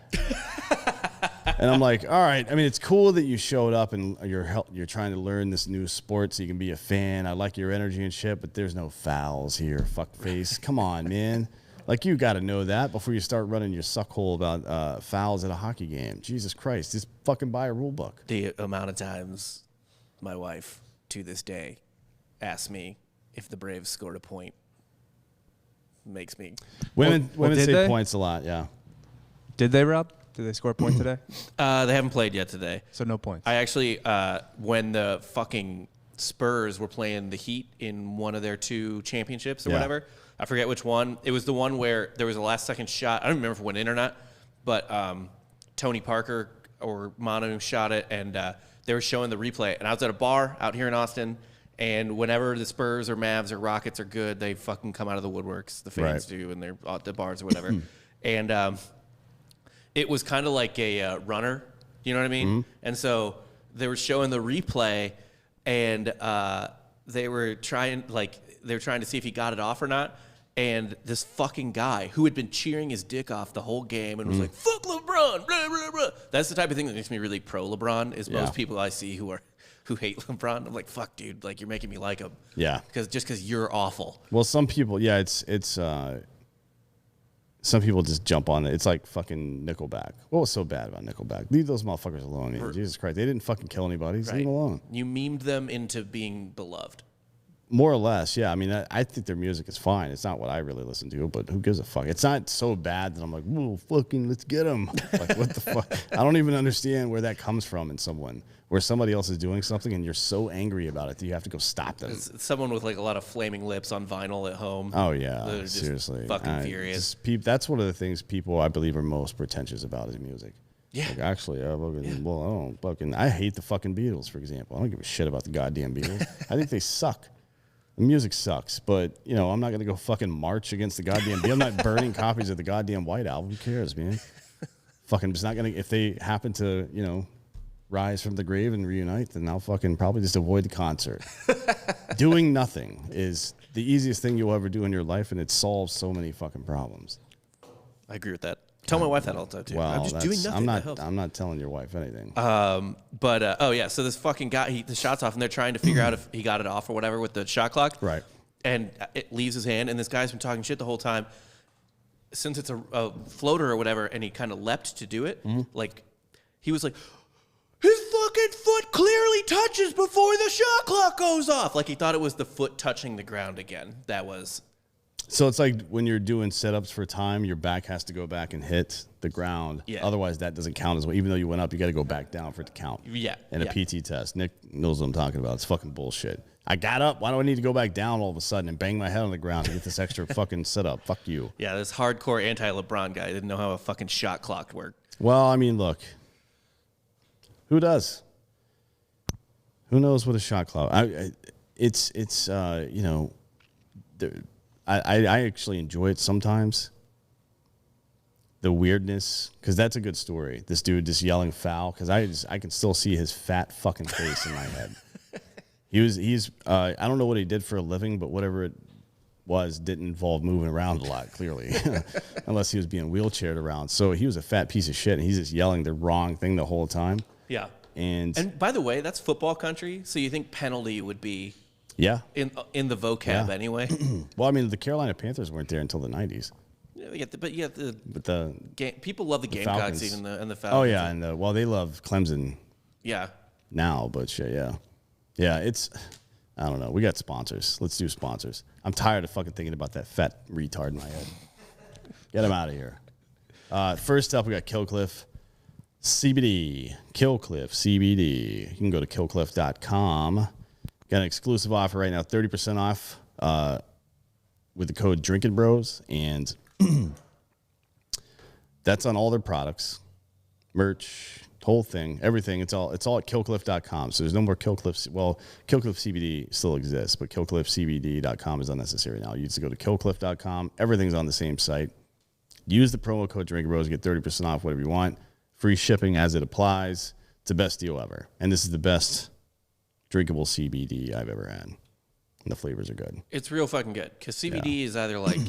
And I'm like, all right. I mean, it's cool that you showed up and you're trying to learn this new sport so you can be a fan. I like your energy and shit, but there's no fouls here, fuckface. Come on, man. Like, you got to know that before you start running your suckhole about fouls at a hockey game. Jesus Christ. Just fucking buy a rule book. The amount of times my wife, to this day, asks me if the Braves scored a point makes me. Women did say they? points a lot, yeah. Did they, Rob? Did they score a point today? They haven't played yet today. So no points. I actually, when the fucking Spurs were playing the Heat in one of their 2 championships or whatever, I forget which one. It was the one where there was a last-second shot. I don't remember if it went in or not, but Tony Parker or Manu shot it, and they were showing the replay. And I was at a bar out here in Austin, and whenever the Spurs or Mavs or Rockets are good, they fucking come out of the woodworks. The fans do, and they're at the bars or whatever. And it was kind of like a runner, you know what I mean? Mm-hmm. And so they were showing the replay, and they were trying to see if he got it off or not. And this fucking guy who had been cheering his dick off the whole game and was like, "Fuck LeBron," blah, blah, blah. That's the type of thing that makes me really pro LeBron. Is most people I see who hate LeBron, I'm like, "Fuck, dude, like you're making me like him." Yeah, because you're awful. Well, some people, some people just jump on it. It's like fucking Nickelback. What was so bad about Nickelback? Leave those motherfuckers alone, man. Jesus Christ, they didn't fucking kill anybody. Just leave them alone. You memed them into being beloved. More or less, yeah. I mean, I think their music is fine. It's not what I really listen to, but who gives a fuck? It's not so bad that I'm like, whoa, fucking, let's get them. Like, what the fuck? I don't even understand where that comes from in someone, where somebody else is doing something and you're so angry about it that you have to go stop them. It's someone with like a lot of flaming lips on vinyl at home. Oh, yeah. Seriously. Fucking furious. That's one of the things people, I believe, are most pretentious about is music. Yeah. Like, actually, I hate the fucking Beatles, for example. I don't give a shit about the goddamn Beatles. I think they suck. The music sucks, but, I'm not going to go fucking march against the goddamn Beatles. I'm not burning copies of the goddamn White Album. Who cares, man? Fucking just not going to, if they happen to, rise from the grave and reunite, then I'll fucking probably just avoid the concert. Doing nothing is the easiest thing you'll ever do in your life, and it solves so many fucking problems. I agree with that. Tell my wife that all the time, too. Well, I'm just doing nothing. I'm not telling your wife anything. So this fucking guy, the shot's off, and they're trying to figure out if he got it off or whatever with the shot clock. Right. And it leaves his hand, and this guy's been talking shit the whole time. Since it's a floater or whatever, and he kind of leapt to do it, like, he was like, his fucking foot clearly touches before the shot clock goes off. Like, he thought it was the foot touching the ground again. That was... So it's like when you're doing setups for time, your back has to go back and hit the ground. Yeah. Otherwise, that doesn't count as well. Even though you went up, you got to go back down for it to count. Yeah. In a PT test. Nick knows what I'm talking about. It's fucking bullshit. I got up. Why do I need to go back down all of a sudden and bang my head on the ground to get this extra fucking setup? Fuck you. Yeah, this hardcore anti-LeBron guy didn't know how a fucking shot clock worked. Well, I mean, look. Who does? Who knows what a shot clock? I actually enjoy it sometimes. The weirdness, because that's a good story. This dude just yelling foul, because I can still see his fat fucking face in my head. He's I don't know what he did for a living, but whatever it was didn't involve moving around a lot, clearly, unless he was being wheelchaired around. So he was a fat piece of shit, and he's just yelling the wrong thing the whole time. Yeah. And by the way, that's football country, so you think penalty would be in the vocab anyway? Well, I mean, the Carolina Panthers weren't there until the 90s. People love the Gamecocks even and the Falcons. Oh yeah, and they love Clemson. Yeah. Now, but shit, yeah. It's I don't know. We got sponsors. Let's do sponsors. I'm tired of fucking thinking about that fat retard in my head. Get him out of here. First up, we got Killcliff CBD. Killcliff CBD. You can go to killcliff.com. Got an exclusive offer right now, 30% off with the code Drinkin Bros, and that's on all their products, merch, whole thing, everything. It's all at killcliff.com. So there's no more Killcliff. Well, Killcliff CBD still exists, but killcliffcbd.com is unnecessary now. You just go to killcliff.com. Everything's on the same site. Use the promo code Drinkin Bros, get 30% off whatever you want. Free shipping as it applies. It's the best deal ever, and this is the best drinkable CBD I've ever had. And the flavors are good. It's real fucking good. Because CBD is either like,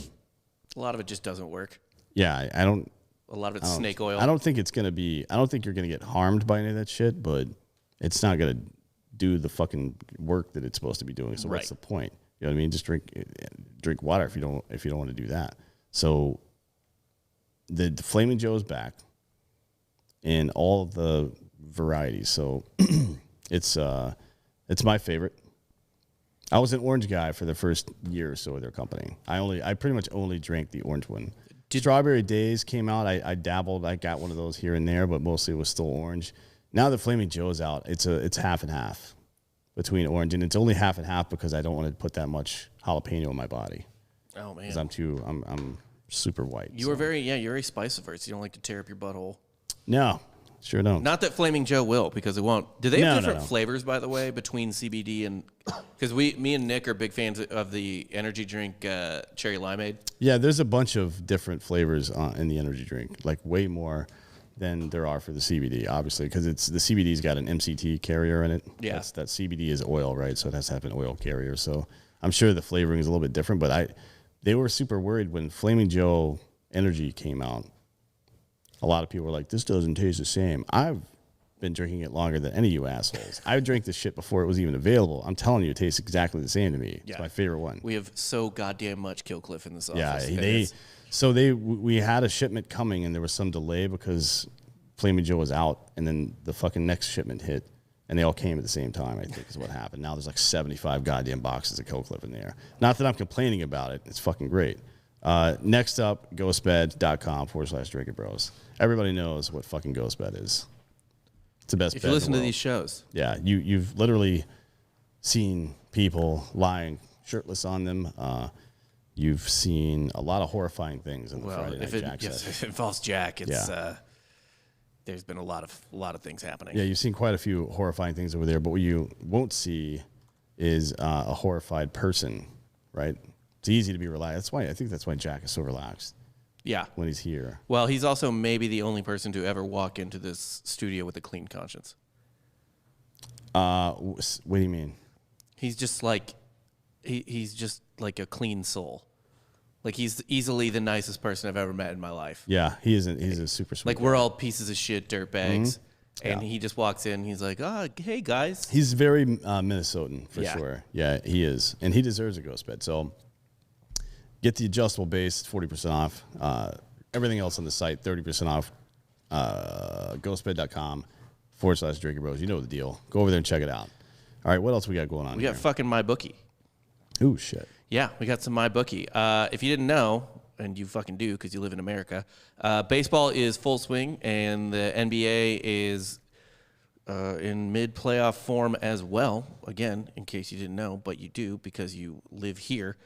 a lot of it just doesn't work. Yeah, I don't. A lot of it's snake oil. I don't think you're going to get harmed by any of that shit, but it's not going to do the fucking work that it's supposed to be doing. So what's the point? You know what I mean? Just drink water if you don't want to do that. So the Flamin' Joe's back in all of the varieties. So it's my favorite. I was an orange guy for the first year or so of their company. I pretty much only drank the orange one. Strawberry Days came out. I dabbled. I got one of those here and there, but mostly it was still orange. Now that Flaming Joe's out, it's half and half between orange, and it's only half and half because I don't want to put that much jalapeno in my body. Oh man, because I'm super white. You're very spice averse. You don't like to tear up your butthole. No, sure don't. Not that Flaming Joe will, because it won't. Do they have different No. flavors, by the way, between CBD and? Because me and Nick are big fans of the energy drink Cherry Limeade. Yeah, there's a bunch of different flavors in the energy drink, like way more than there are for the CBD, obviously, because the CBD's got an MCT carrier in it. Yeah. That CBD is oil, right? So it has to have an oil carrier. So I'm sure the flavoring is a little bit different, but they were super worried when Flaming Joe Energy came out. A lot of people were like, this doesn't taste the same. I've been drinking it longer than any of you assholes. I drank this shit before it was even available. I'm telling you, it tastes exactly the same to me. It's my favorite one. We have so goddamn much Kill Cliff in this office. Yeah, we had a shipment coming and there was some delay because Flaming Joe was out, and then the fucking next shipment hit, and they all came at the same time, I think is what happened. Now there's like 75 goddamn boxes of Kill Cliff in there. Not that I'm complaining about it. It's fucking great. Next up, ghostbed.com/Drinkin Bros. Everybody knows what fucking Ghostbed is. It's the best bed If you listen in the to world. these shows. Yeah, you've literally seen people lying shirtless on them. You've seen a lot of horrifying things in the Friday Night Jack set. If it involves Jack, it's there's been a lot of things happening. Yeah, you've seen quite a few horrifying things over there, but what you won't see is a horrified person, right? It's easy to be relaxed. I think that's why Jack is so relaxed. Yeah. When he's here. Well, he's also maybe the only person to ever walk into this studio with a clean conscience. What do you mean? He's just like he's just like a clean soul. Like he's easily the nicest person I've ever met in my life. Yeah, he's a super sweet Like guy. we're all pieces of shit dirtbags. And he just walks in. He's like, "Oh, hey guys." He's very Minnesotan for Yeah. sure. Yeah, he is, and he deserves a ghost bed. So get the adjustable base, 40% off. Everything else on the site, 30% off. Ghostbed.com/Drinkin Bros. You know the deal. Go over there and check it out. All right, what else we got going on? We got fucking MyBookie. Ooh, shit. Yeah, we got some MyBookie. If you didn't know, and you fucking do because you live in America, baseball is full swing, and the NBA is in mid-playoff form as well. Again, in case you didn't know, but you do because you live here.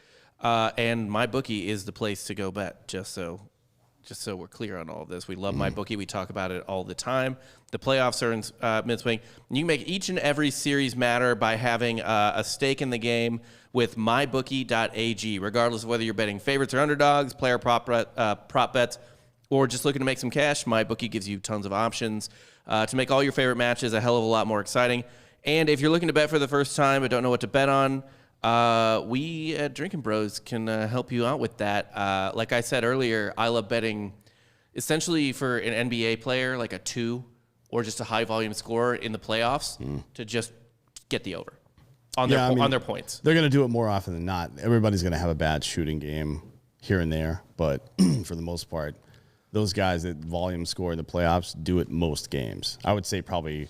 And MyBookie is the place to go bet, just so we're clear on all of this. We love MyBookie. We talk about it all the time. The playoffs are in mid-swing. You can make each and every series matter by having a stake in the game with mybookie.ag, regardless of whether you're betting favorites or underdogs, player prop bets, or just looking to make some cash. MyBookie gives you tons of options to make all your favorite matches a hell of a lot more exciting. And if you're looking to bet for the first time but don't know what to bet on, we at Drinkin Bros can help you out with that. Like I said earlier, I love betting essentially for an NBA player, like a 2 or just a high volume scorer in the playoffs to just get the over on their points. They're going to do it more often than not. Everybody's going to have a bad shooting game here and there, but for the most part, those guys that volume score in the playoffs do it most games. I would say probably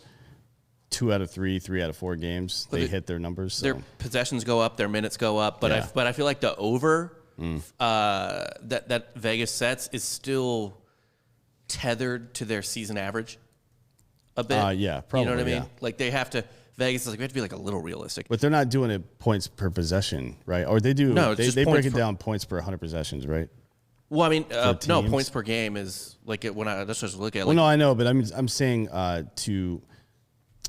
2 out of 3, 3 out of 4 games, they hit their numbers. So. Their possessions go up, their minutes go up, but I feel like the over that Vegas sets is still tethered to their season average a bit. Yeah, probably. You know what I mean? Yeah. Like they have to. Vegas is like we have to be like a little realistic. But they're not doing it points per possession, right? Or they do. No, it's they just break points it per- down points per 100 possessions, right? Well, I mean, no, teams? points per game is like it, when I that's just look at. Well, Like, no, I know, but I'm saying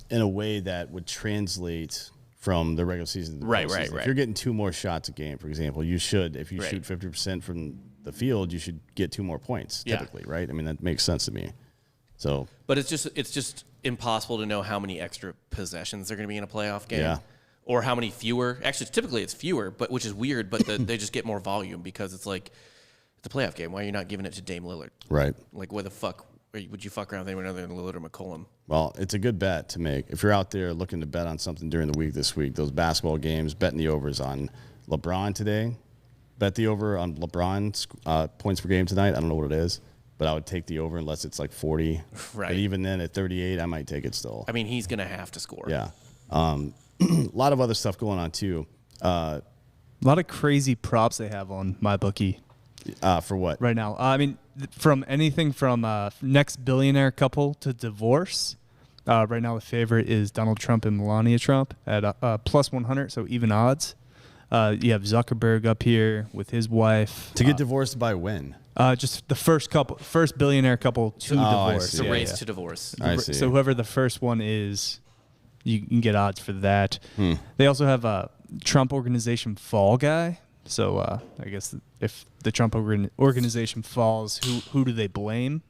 in a way that would translate from the regular season to the Right. postseason. If you're getting 2 more shots a game, for example, you should. If you shoot 50% from the field, you should get 2 more points. Yeah. Typically, right? I mean, that makes sense to me. So, but it's just impossible to know how many extra possessions they're going to be in a playoff game. Yeah. Or how many fewer. Actually, typically it's fewer, but which is weird. But they just get more volume because it's like it's a playoff game. Why are you not giving it to Dame Lillard? right. Like, where the fuck would you fuck around with anyone other than Lillard or McCollum? Well, it's a good bet to make. If you're out there looking to bet on something during the week this week, those basketball games, betting the overs on LeBron today. Bet the over on LeBron's points per game tonight. I don't know what it is, but I would take the over unless it's like 40. Right. But even then, at 38, I might take it still. I mean, he's going to have to score. Yeah. A lot of other stuff going on, too. A lot of crazy props they have on MyBookie. For what? right now. I mean, from anything from next billionaire couple to divorce. Right now, the favorite is Donald Trump and Melania Trump at plus 100, so even odds. You have Zuckerberg up here with his wife. To get divorced by when? Just the first billionaire couple to divorce. see. The Yeah, race to divorce. I see. So whoever the first one is, you can get odds for that. They also have a Trump Organization fall guy. So I guess if the Trump organization falls, who do they blame?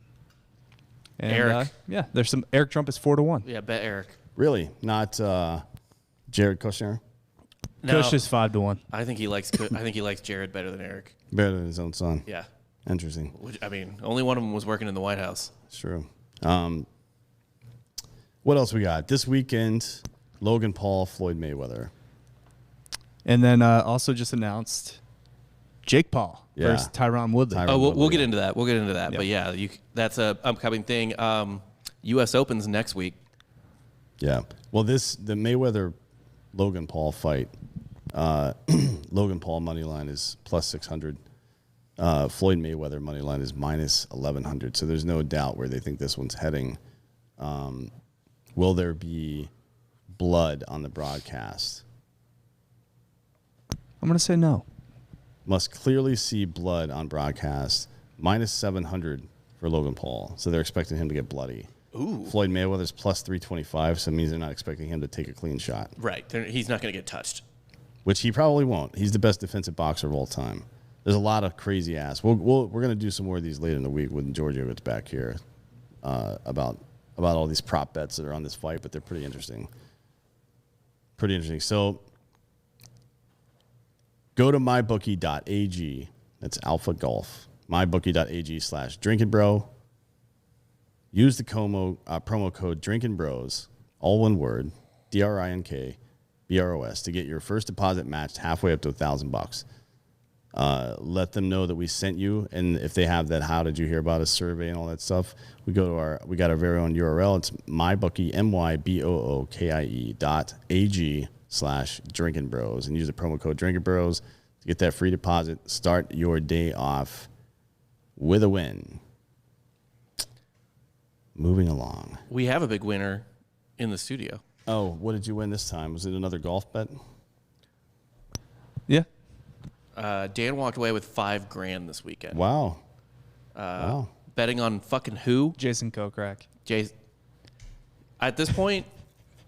And, Eric. Yeah, there's some. Eric Trump is 4-1. Yeah, bet Eric. Really? Not Jared Kushner? No, Kush is 5-1. I think he likes Jared better than Eric. Better than his own son. Yeah. Interesting. Which, I mean, only one of them was working in the White House. It's true. What else we got? This weekend, Logan Paul, Floyd Mayweather. And then also just announced Jake Paul Yeah. versus Tyron Woodley. Tyron Oh, we'll Woodley. get into that. We'll get into that. Yep. But yeah, that's a upcoming thing. U.S. Open's next week. Yeah. Well, the Mayweather Logan Paul fight, Logan Paul money line is plus 600. Floyd Mayweather money line is minus 1100. So there's no doubt where they think this one's heading. Will there be blood on the broadcast? I'm going to say no. Must clearly see blood on broadcast. Minus 700 for Logan Paul. So they're expecting him to get bloody. Ooh. Floyd Mayweather's plus 325, so it means they're not expecting him to take a clean shot, Right. He's not going to get touched. which he probably won't. He's the best defensive boxer of all time. There's a lot of crazy ass. We're going to do some more of these later in the week when Giorgio gets back here about all these prop bets that are on this fight, but they're pretty interesting. Pretty interesting. So go to mybookie.ag. That's Alpha Golf. mybookie.ag/drinkinbro. Use the promo code DrinkinBros, all one word, DRINKBROS, to get your first deposit matched halfway up to $1,000. Let them know that we sent you, and if they have that "How did you hear about us?" survey and all that stuff, we got our very own URL. It's mybookie mybookie.ag/drinkinbros, and use the promo code DrinkinBros to get that free deposit. Start your day off with a win. Moving along. We have a big winner in the studio. Oh, what did you win this time? Was it another golf bet? Yeah. Dan walked away with $5,000 this weekend. Wow. Wow. Betting on fucking who? Jason Kokrak. At this point,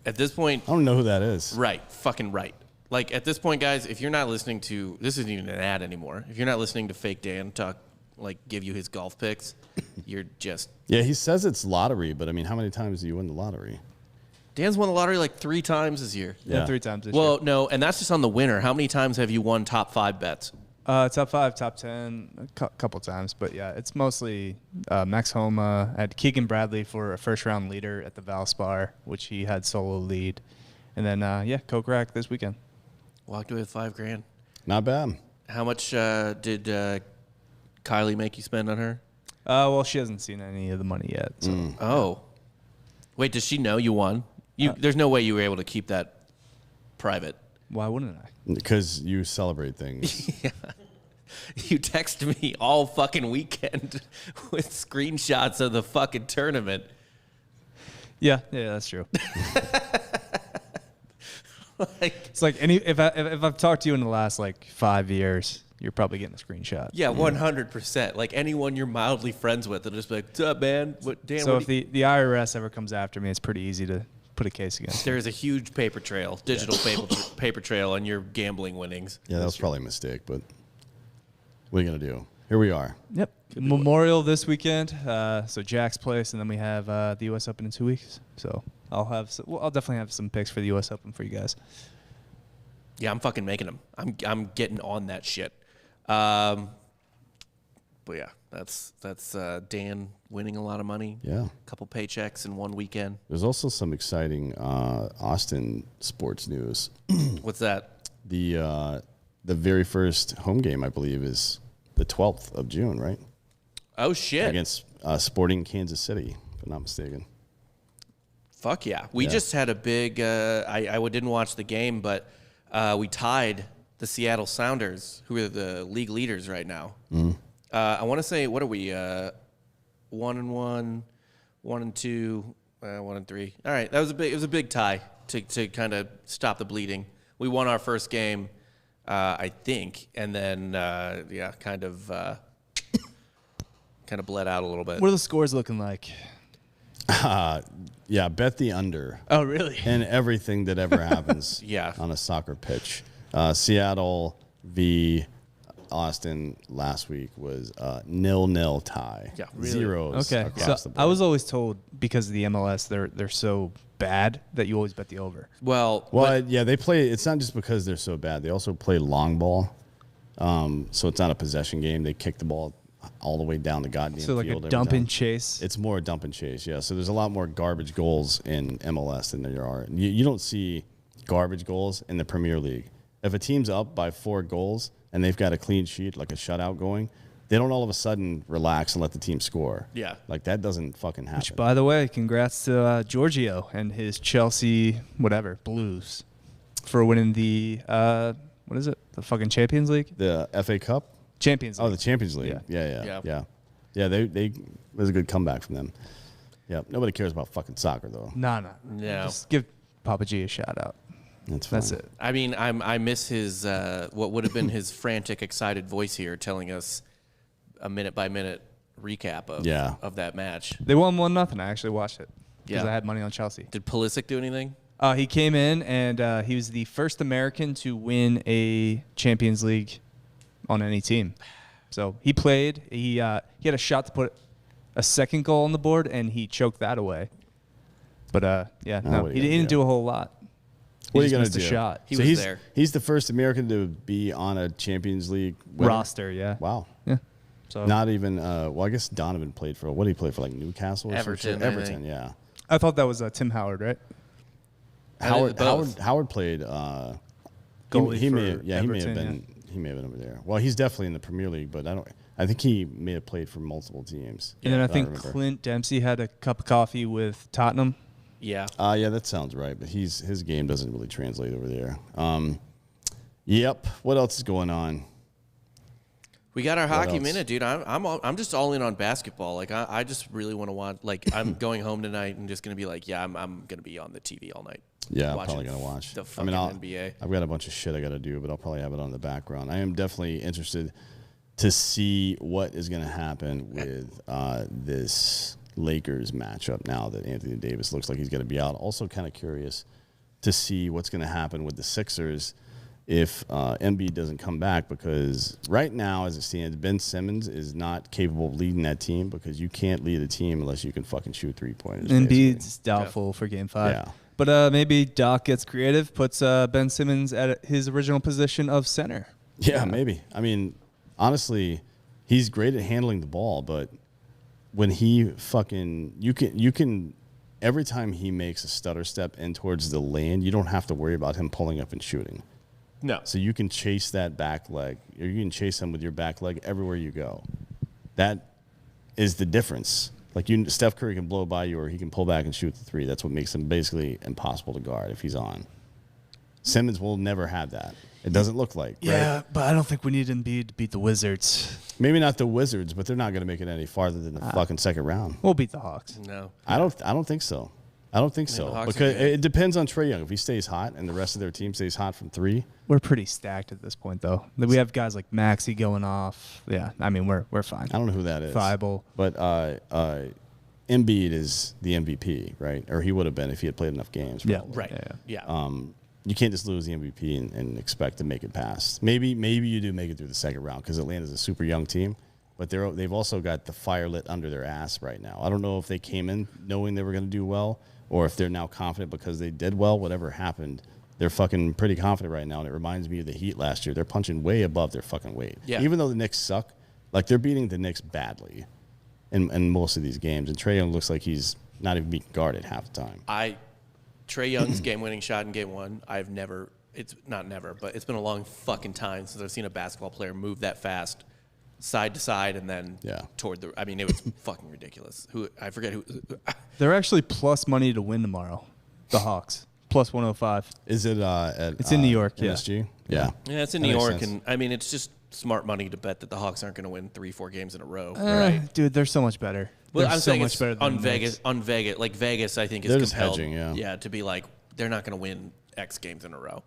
I don't know who that is. right, fucking right. Like at this point, guys, if you're not listening to, this isn't even an ad anymore. If you're not listening to fake Dan talk, like give you his golf picks, you're just. Yeah, he says it's lottery, but I mean, how many times do you win the lottery? Dan's won the lottery like 3 times this year. Yeah. 3 times this Well, no, and that's just on the winner. How many times have you won top 5 bets? year. Top 5, top 10, a couple times. But yeah, it's mostly Max Homa. I had Keegan Bradley for a first-round leader at the Valspar, which he had solo lead. And then, Kokrak this weekend. Walked away with $5,000. Not bad. How much did Kylie make you spend on her? Well, she hasn't seen any of the money yet. So. Oh. Wait, does she know you won? There's no way you were able to keep that private. Why wouldn't I? Because you celebrate things. You text me all fucking weekend with screenshots of the fucking tournament. Yeah, that's true. Like, It's like if I've talked to you in the last 5 years, you're probably getting a screenshot. yeah, 100%. Like anyone you're mildly friends with, they'll just be like, "What's up, man? Dan, So what if do you-" the IRS ever comes after me, it's pretty easy to put a case against. There's a huge paper trail, digital paper trail on your gambling winnings. Yeah, that was probably a mistake, but what are you going to do? Here we are. Yep. Memorial this weekend. So Jack's place, and then we have the U.S. Open in 2 weeks. So I'll definitely have some picks for the U.S. Open for you guys. Yeah, I'm fucking making them. I'm getting on that shit. But yeah, that's Dan winning a lot of money. Yeah. A couple paychecks in one weekend. There's also some exciting Austin sports news. What's that? The very first home game, I believe, is the 12th of June, right? Oh shit! Against Sporting Kansas City, if I'm not mistaken. Fuck yeah! We just had a big. I didn't watch the game, but we tied the Seattle Sounders, who are the league leaders right now. I want to say, what are we? 1-1, 1-2, 1-3. All right, it was a big tie to kind of stop the bleeding. We won our first game, I think, and then kind of bled out a little bit. What are the scores looking like? Yeah, bet the under. Oh, really? And everything that ever happens on a soccer pitch. Seattle v. Austin last week was 0-0 tie. Yeah, really? Zeros across the board. I was always told because of the MLS, they're so bad that you always bet the over. Well, they play. It's not just because they're so bad. They also play long ball, so it's not a possession game. They kick the ball all the way down the goddamn field. So like a dump and chase. It's more a dump and chase. Yeah. So there's a lot more garbage goals in MLS than there are. You don't see garbage goals in the Premier League. If a team's up by 4 goals and they've got a clean sheet, like a shutout going, they don't all of a sudden relax and let the team score. Yeah. Like that doesn't fucking happen. Which, by the way, congrats to Giorgio and his Chelsea Blues for winning the what is it? The fucking Champions League? The FA Cup? Champions League. Oh, the Champions League. Yeah. They it was a good comeback from them. Yeah. Nobody cares about fucking soccer though. No. No. Just give Papa G a shout out. That's it. I mean, I miss his what would have been his frantic, excited voice here, telling us a minute by minute recap of that match. They won 1-0. I actually watched it because Yeah. I had money on Chelsea. Did Pulisic do anything? He came in and he was the first American to win a Champions League on any team. So he played. He had a shot to put a second goal on the board, and he choked that away. But he didn't do a whole lot. What are you going to do? A shot. He was there. He's the first American to be on a Champions League roster. Yeah. Wow. Yeah. So not even. I guess Donovan played for. What did he play for? Like Newcastle or Everton. Everton. Yeah. I thought that was Tim Howard, right? Howard played. Goalie he may for have. Yeah, he may have Everton, been. He may have been over there. Well, he's definitely in the Premier League, but I think he may have played for multiple teams. And then I but think don't remember. Clint Dempsey had a cup of coffee with Tottenham. Yeah. Yeah, that sounds right. But his game doesn't really translate over there. Yep. What else is going on? We got our hockey else? minute, dude. I'm just all in on basketball. Like I just really want to watch. Like I'm going home tonight and just gonna be like, I'm gonna be on the TV all night. Yeah, I'm watching probably gonna watch. the fucking NBA. I've got a bunch of shit I got to do, but I'll probably have it on the background. I am definitely interested to see what is gonna happen with this Lakers matchup now that Anthony Davis looks like he's gonna be out. Also, kind of curious to see what's gonna happen with the Sixers if Embiid doesn't come back, because right now, as it stands, Ben Simmons is not capable of leading that team, because you can't lead a team unless you can fucking shoot 3-pointers. Embiid's doubtful for Game 5. Yeah. But maybe Doc gets creative, puts Ben Simmons at his original position of center. Yeah, maybe. I mean, honestly, he's great at handling the ball, but when he fucking you can every time he makes a stutter step in towards the lane, you don't have to worry about him pulling up and shooting. No. So you can chase that back leg, or you can chase him with your back leg everywhere you go. That is the difference. Like Steph Curry can blow by you, or he can pull back and shoot the 3. That's what makes him basically impossible to guard if he's on. Simmons will never have that. It doesn't look like. Yeah, right? but I don't think we need Embiid to beat the Wizards. Maybe not the Wizards, but they're not going to make it any farther than the fucking second round. We'll beat the Hawks. No. I don't think so. I don't think the so, Hawks are because good. it depends on Trae Young. If he stays hot and the rest of their team stays hot from 3, We're pretty stacked at this point, though. We have guys like Maxey going off. Yeah, I mean, we're fine. I don't know who that is. Thibault. But Embiid is the MVP, right? Or he would have been if he had played enough games. Yeah, probably. Right. Yeah. You can't just lose the MVP and expect to make it past. Maybe you do make it through the second round, because Atlanta's a super young team, but they've also got the fire lit under their ass right now. I don't know if they came in knowing they were going to do well, or if they're now confident because they did well. Whatever happened, they're fucking pretty confident right now, and it reminds me of the Heat last year. They're punching way above their fucking weight. Yeah. Even though the Knicks suck, like they're beating the Knicks badly in most of these games, and Trae Young looks like he's not even being guarded half the time. Trae Young's game-winning shot in Game 1, it's not never, but it's been a long fucking time since I've seen a basketball player move that fast, side to side, and then toward the. I mean, it was fucking ridiculous. I forget who. They're actually plus money to win tomorrow. The Hawks plus 105. Is it It's in New York, yeah. MSG? Yeah. Yeah, it's in That New makes York, sense. and I mean, it's just smart money to bet that the Hawks aren't going to win 3-4 games in a row. Dude, they're so much better. Well, They're I'm so saying much it's better than on the Knicks. Vegas. On Vegas, like Vegas, I think is They're just compelled. hedging, yeah. To be like they're not going to win X games in a row.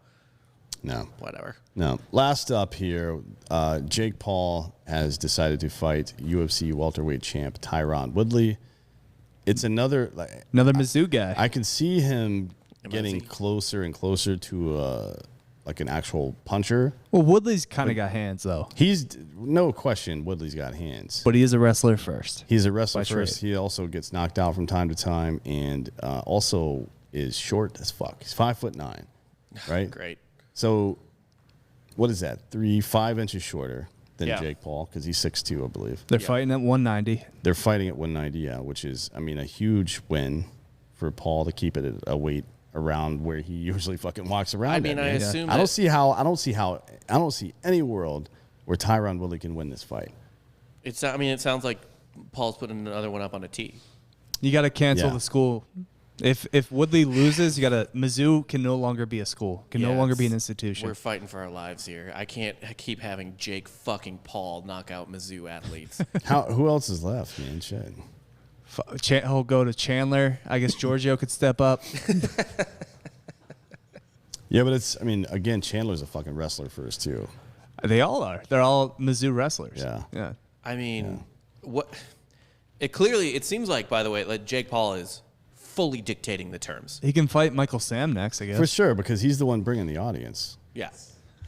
No. Whatever. No. Last up here, Jake Paul has decided to fight UFC welterweight champ Tyron Woodley. It's another Mizzou guy. I can see him getting MIZ. closer and closer to like an actual puncher. Well, Woodley's kind of got hands though, He's no question. Woodley's got hands. but he is a wrestler first. He's a wrestler By first. trade. He also gets knocked out from time to time, and also is short as fuck. He's 5'9", right? Great. So, what is that? 5 inches shorter than Yeah. Jake Paul because he's 6'2", I believe. They're fighting at 190. They're fighting at 190, yeah, which is, I mean, a huge win for Paul to keep it at a weight around where he usually fucking walks around. I mean, at, I man. assume I don't see any world where Tyron Woodley can win this fight. it sounds like Paul's putting another one up on a tee. You got to cancel Yeah. the school. If Woodley loses, you got to Mizzou can no longer be a school. Can no Yeah, longer be an it's- institution. We're fighting for our lives here. I can't keep having Jake fucking Paul knock out Mizzou athletes. Who else is left, man? Shit. He'll go to Chandler. I guess Giorgio could step up. Yeah, but it's, I mean, again, Chandler's a fucking wrestler first, too. They all are. They're all Mizzou wrestlers. Yeah. Yeah. I mean, what? It seems like, by the way, like Jake Paul is fully dictating the terms. He can fight Michael Sam next, I guess. For sure, because he's the one bringing the audience. Yeah.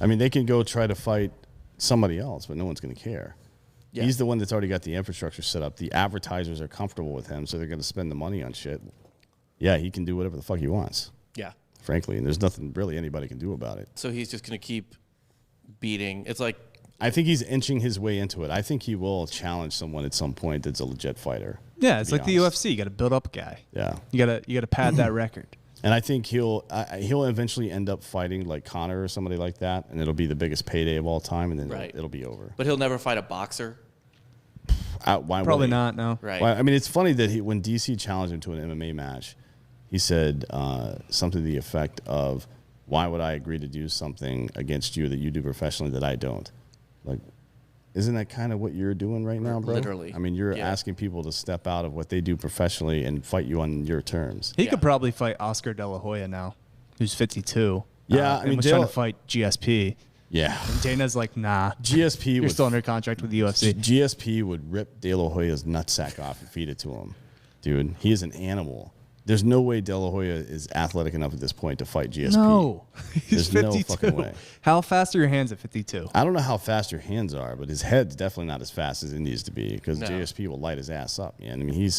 I mean, they can go try to fight somebody else, but no one's going to care. Yeah. He's the one that's already got the infrastructure set up. The advertisers are comfortable with him, so they're going to spend the money on shit. Yeah, he can do whatever the fuck he wants, Yeah. frankly, and there's nothing really anybody can do about it. So he's just going to keep beating. It's like, I think he's inching his way into it. I think he will challenge someone at some point that's a legit fighter. Yeah, it's to be like the honest. UFC. You got to build up a guy. Yeah. You got to pad that record. And I think he'll eventually end up fighting like Connor or somebody like that, and it'll be the biggest payday of all time, and then Right. it'll be over. but he'll never fight a boxer. Why would Probably he? not. No. Right. Well, I mean, it's funny that when DC challenged him to an MMA match, he said something to the effect of, "Why would I agree to do something against you that you do professionally that I don't?" Like, isn't that kind of what you're doing right now, bro? Literally. I mean, you're Yeah. asking people to step out of what they do professionally and fight you on your terms. He Yeah. could probably fight Oscar De La Hoya now, who's 52. Yeah, I and mean, was trying Dale- to fight GSP. Yeah. Dana's like, nah. GSP You're would still under contract with the UFC. GSP would rip De La Hoya's nutsack off and feed it to him. Dude, he is an animal. There's no way De La Hoya is athletic enough at this point to fight GSP. No, he's There's no 52. fucking way. How fast are your hands at 52? I don't know how fast your hands are, but his head's definitely not as fast as it needs to be because No. JSP will light his ass up, man. I mean,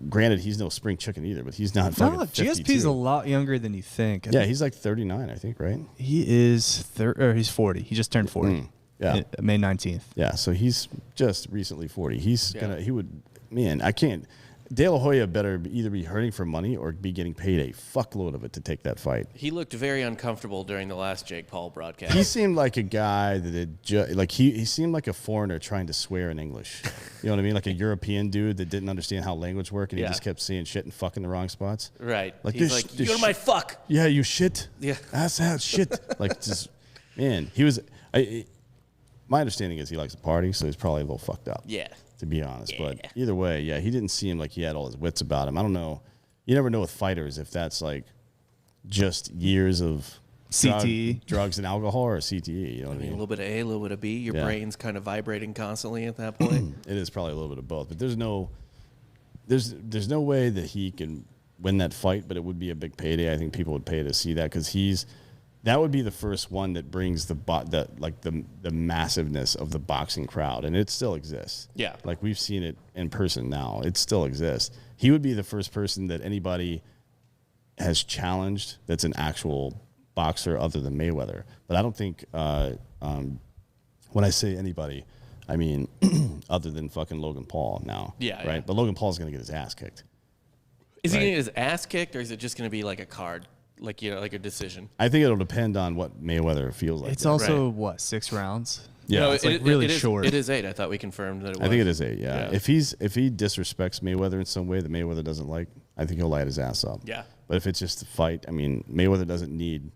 granted, he's no spring chicken either, but he's not fucking No, 52. GSP's a lot younger than you think. Yeah, he's like 39, I think, right? He is he's 40. He just turned 40. Yeah. May 19th. Yeah, so he's just recently 40. I can't. De La Hoya better either be hurting for money or be getting paid a fuckload of it to take that fight. He looked very uncomfortable during the last Jake Paul broadcast. He seemed like a guy that had he seemed like a foreigner trying to swear in English. You know what I mean? Like a European dude that didn't understand how language worked and he Yeah. just kept saying shit and fucking the wrong spots. Right. Like He's this- like, this you're my fuck. Yeah, you shit. Yeah. Ass shit. Like just man, he was. My understanding is he likes to party, so he's probably a little fucked up. Yeah. To be honest, but either way, yeah, he didn't seem like he had all his wits about him. I don't know. You never know with fighters if that's like just years of CTE. drugs and alcohol or CTE. You know what I A mean? little bit of A, a little bit of B. Your Yeah. brain's kind of vibrating constantly at that point. It is probably a little bit of both, but there's no way that he can win that fight. But it would be a big payday. I think people would pay to see that because that would be the first one that brings the massiveness of the boxing crowd, and it still exists. Yeah. Like we've seen it in person now. It still exists. He would be the first person that anybody has challenged that's an actual boxer other than Mayweather. But I don't think when I say anybody, I mean other than fucking Logan Paul now. Yeah, Right? yeah. But Logan Paul's going to get his ass kicked. Is he Right. going to get his ass kicked, or is it just going to be like a card? Like, like a decision? I think it'll depend on what Mayweather feels like. It's there. also, Right. what, 6 rounds? Yeah, No, it's like really short. It is 8. I thought we confirmed that it was. I think it is 8, yeah. Yeah. If he disrespects Mayweather in some way that Mayweather doesn't like, I think he'll light his ass up. Yeah. But if it's just a fight, I mean, Mayweather doesn't need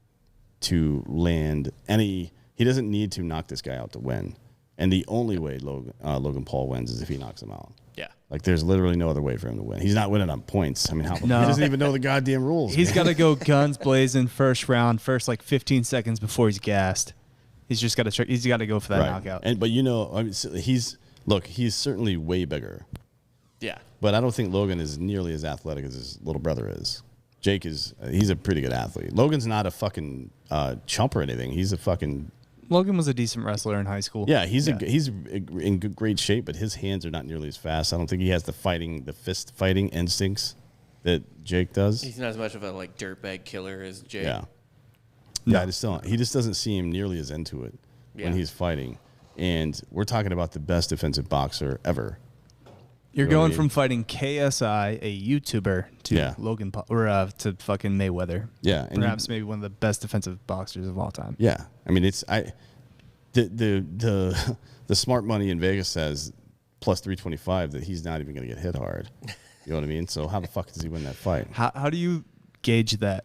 to land any. He doesn't need to knock this guy out to win. And the only way Logan Paul wins is if he knocks him out. Yeah. Like, there's literally no other way for him to win. He's not winning on points. I mean, he No. doesn't even know the goddamn rules. He's got to go guns blazing first round, first like 15 seconds before he's gassed. He's just got to go for that knockout. But you know, I mean, he's certainly way bigger. Yeah. But I don't think Logan is nearly as athletic as his little brother is. Jake he's a pretty good athlete. Logan's not a fucking chump or anything. He's a fucking. Logan was a decent wrestler in high school. Yeah, he's in great shape, but his hands are not nearly as fast. I don't think he has the fist fighting instincts that Jake does. He's not as much of a like dirtbag killer as Jake. Yeah. Yeah, he just doesn't seem nearly as into it when he's fighting. And we're talking about the best defensive boxer ever. You're You know what I going mean? from fighting KSI, a YouTuber, to Logan Paul, or to fucking Mayweather. Yeah, and perhaps maybe one of the best defensive boxers of all time. Yeah, I mean the smart money in Vegas says plus 325 that he's not even going to get hit hard. You know what I mean? So how the fuck does he win that fight? How do you gauge that?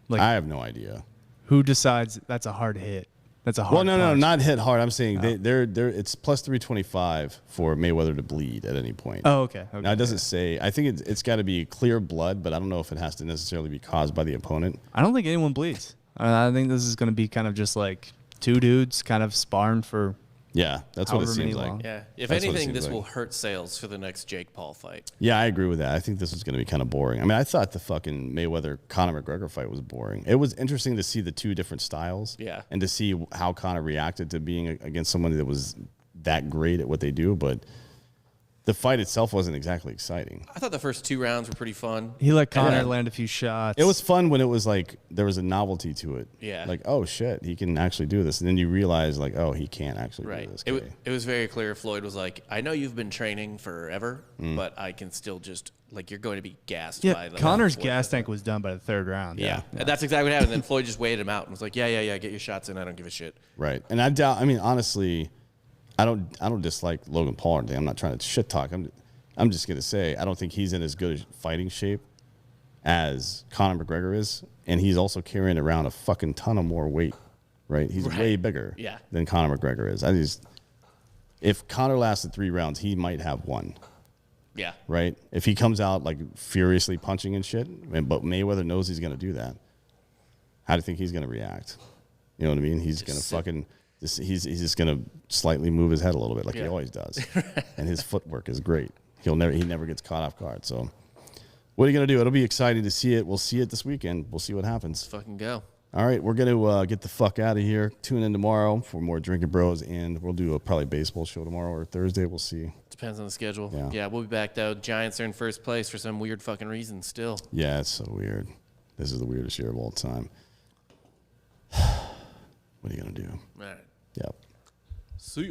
Like, I have no idea. Who decides that's a hard hit? That's a hard. Well, no, punch? not hit hard. I'm saying they're it's plus 325 for Mayweather to bleed at any point. Oh, okay. Now it doesn't say. I think it's got to be clear blood, but I don't know if it has to necessarily be caused by the opponent. I don't think anyone bleeds. I think this is going to be kind of just like two dudes kind of sparring for. Yeah, that's what it However seems many like. long. Yeah. If That's what it anything, seems this like. will hurt sales for the next Jake Paul fight. Yeah, I agree with that. I think this is going to be kind of boring. I mean, I thought the fucking Mayweather-Conor McGregor fight was boring. It was interesting to see the two different styles. Yeah. And to see how Conor reacted to being against somebody that was that great at what they do. But the fight itself wasn't exactly exciting. I thought the first 2 rounds were pretty fun. He let Conor land a few shots. It was fun when it was like there was a novelty to it. Yeah. Like, oh, shit, he can actually do this. And then you realize, like, oh, he can't actually do Right. this. It was very clear. Floyd was like, I know you've been training forever, but I can still just, like, you're going to be gassed by Yeah, the Connor's Floyd gas does tank that. was done by the third round. Yeah. And that's exactly what happened. Then Floyd just waited him out and was like, yeah, get your shots in. I don't give a shit. Right. And I doubt, I mean, honestly, I don't dislike Logan Paul or anything. I'm not trying to shit talk. I'm just going to say I don't think he's in as good a fighting shape as Conor McGregor is, and he's also carrying around a fucking ton of more weight, right? He's way bigger than Conor McGregor is. If Conor lasted 3 rounds, he might have won. Yeah. Right? If he comes out like furiously punching and shit, but Mayweather knows he's going to do that, how do you think he's going to react? You know what I mean? He's going to fucking... He's just going to slightly move his head a little bit like he always does. And his footwork is great. He never gets caught off guard. So what are you going to do? It'll be exciting to see it. We'll see it this weekend. We'll see what happens. Fucking go. All right, we're going to get the fuck out of here. Tune in tomorrow for more Drinkin' Bros, and we'll do a probably baseball show tomorrow or Thursday. We'll see. Depends on the schedule. Yeah. We'll be back, though. Giants are in first place for some weird fucking reason still. Yeah, it's so weird. This is the weirdest year of all time. What are you going to do? All right. Yep. See ya.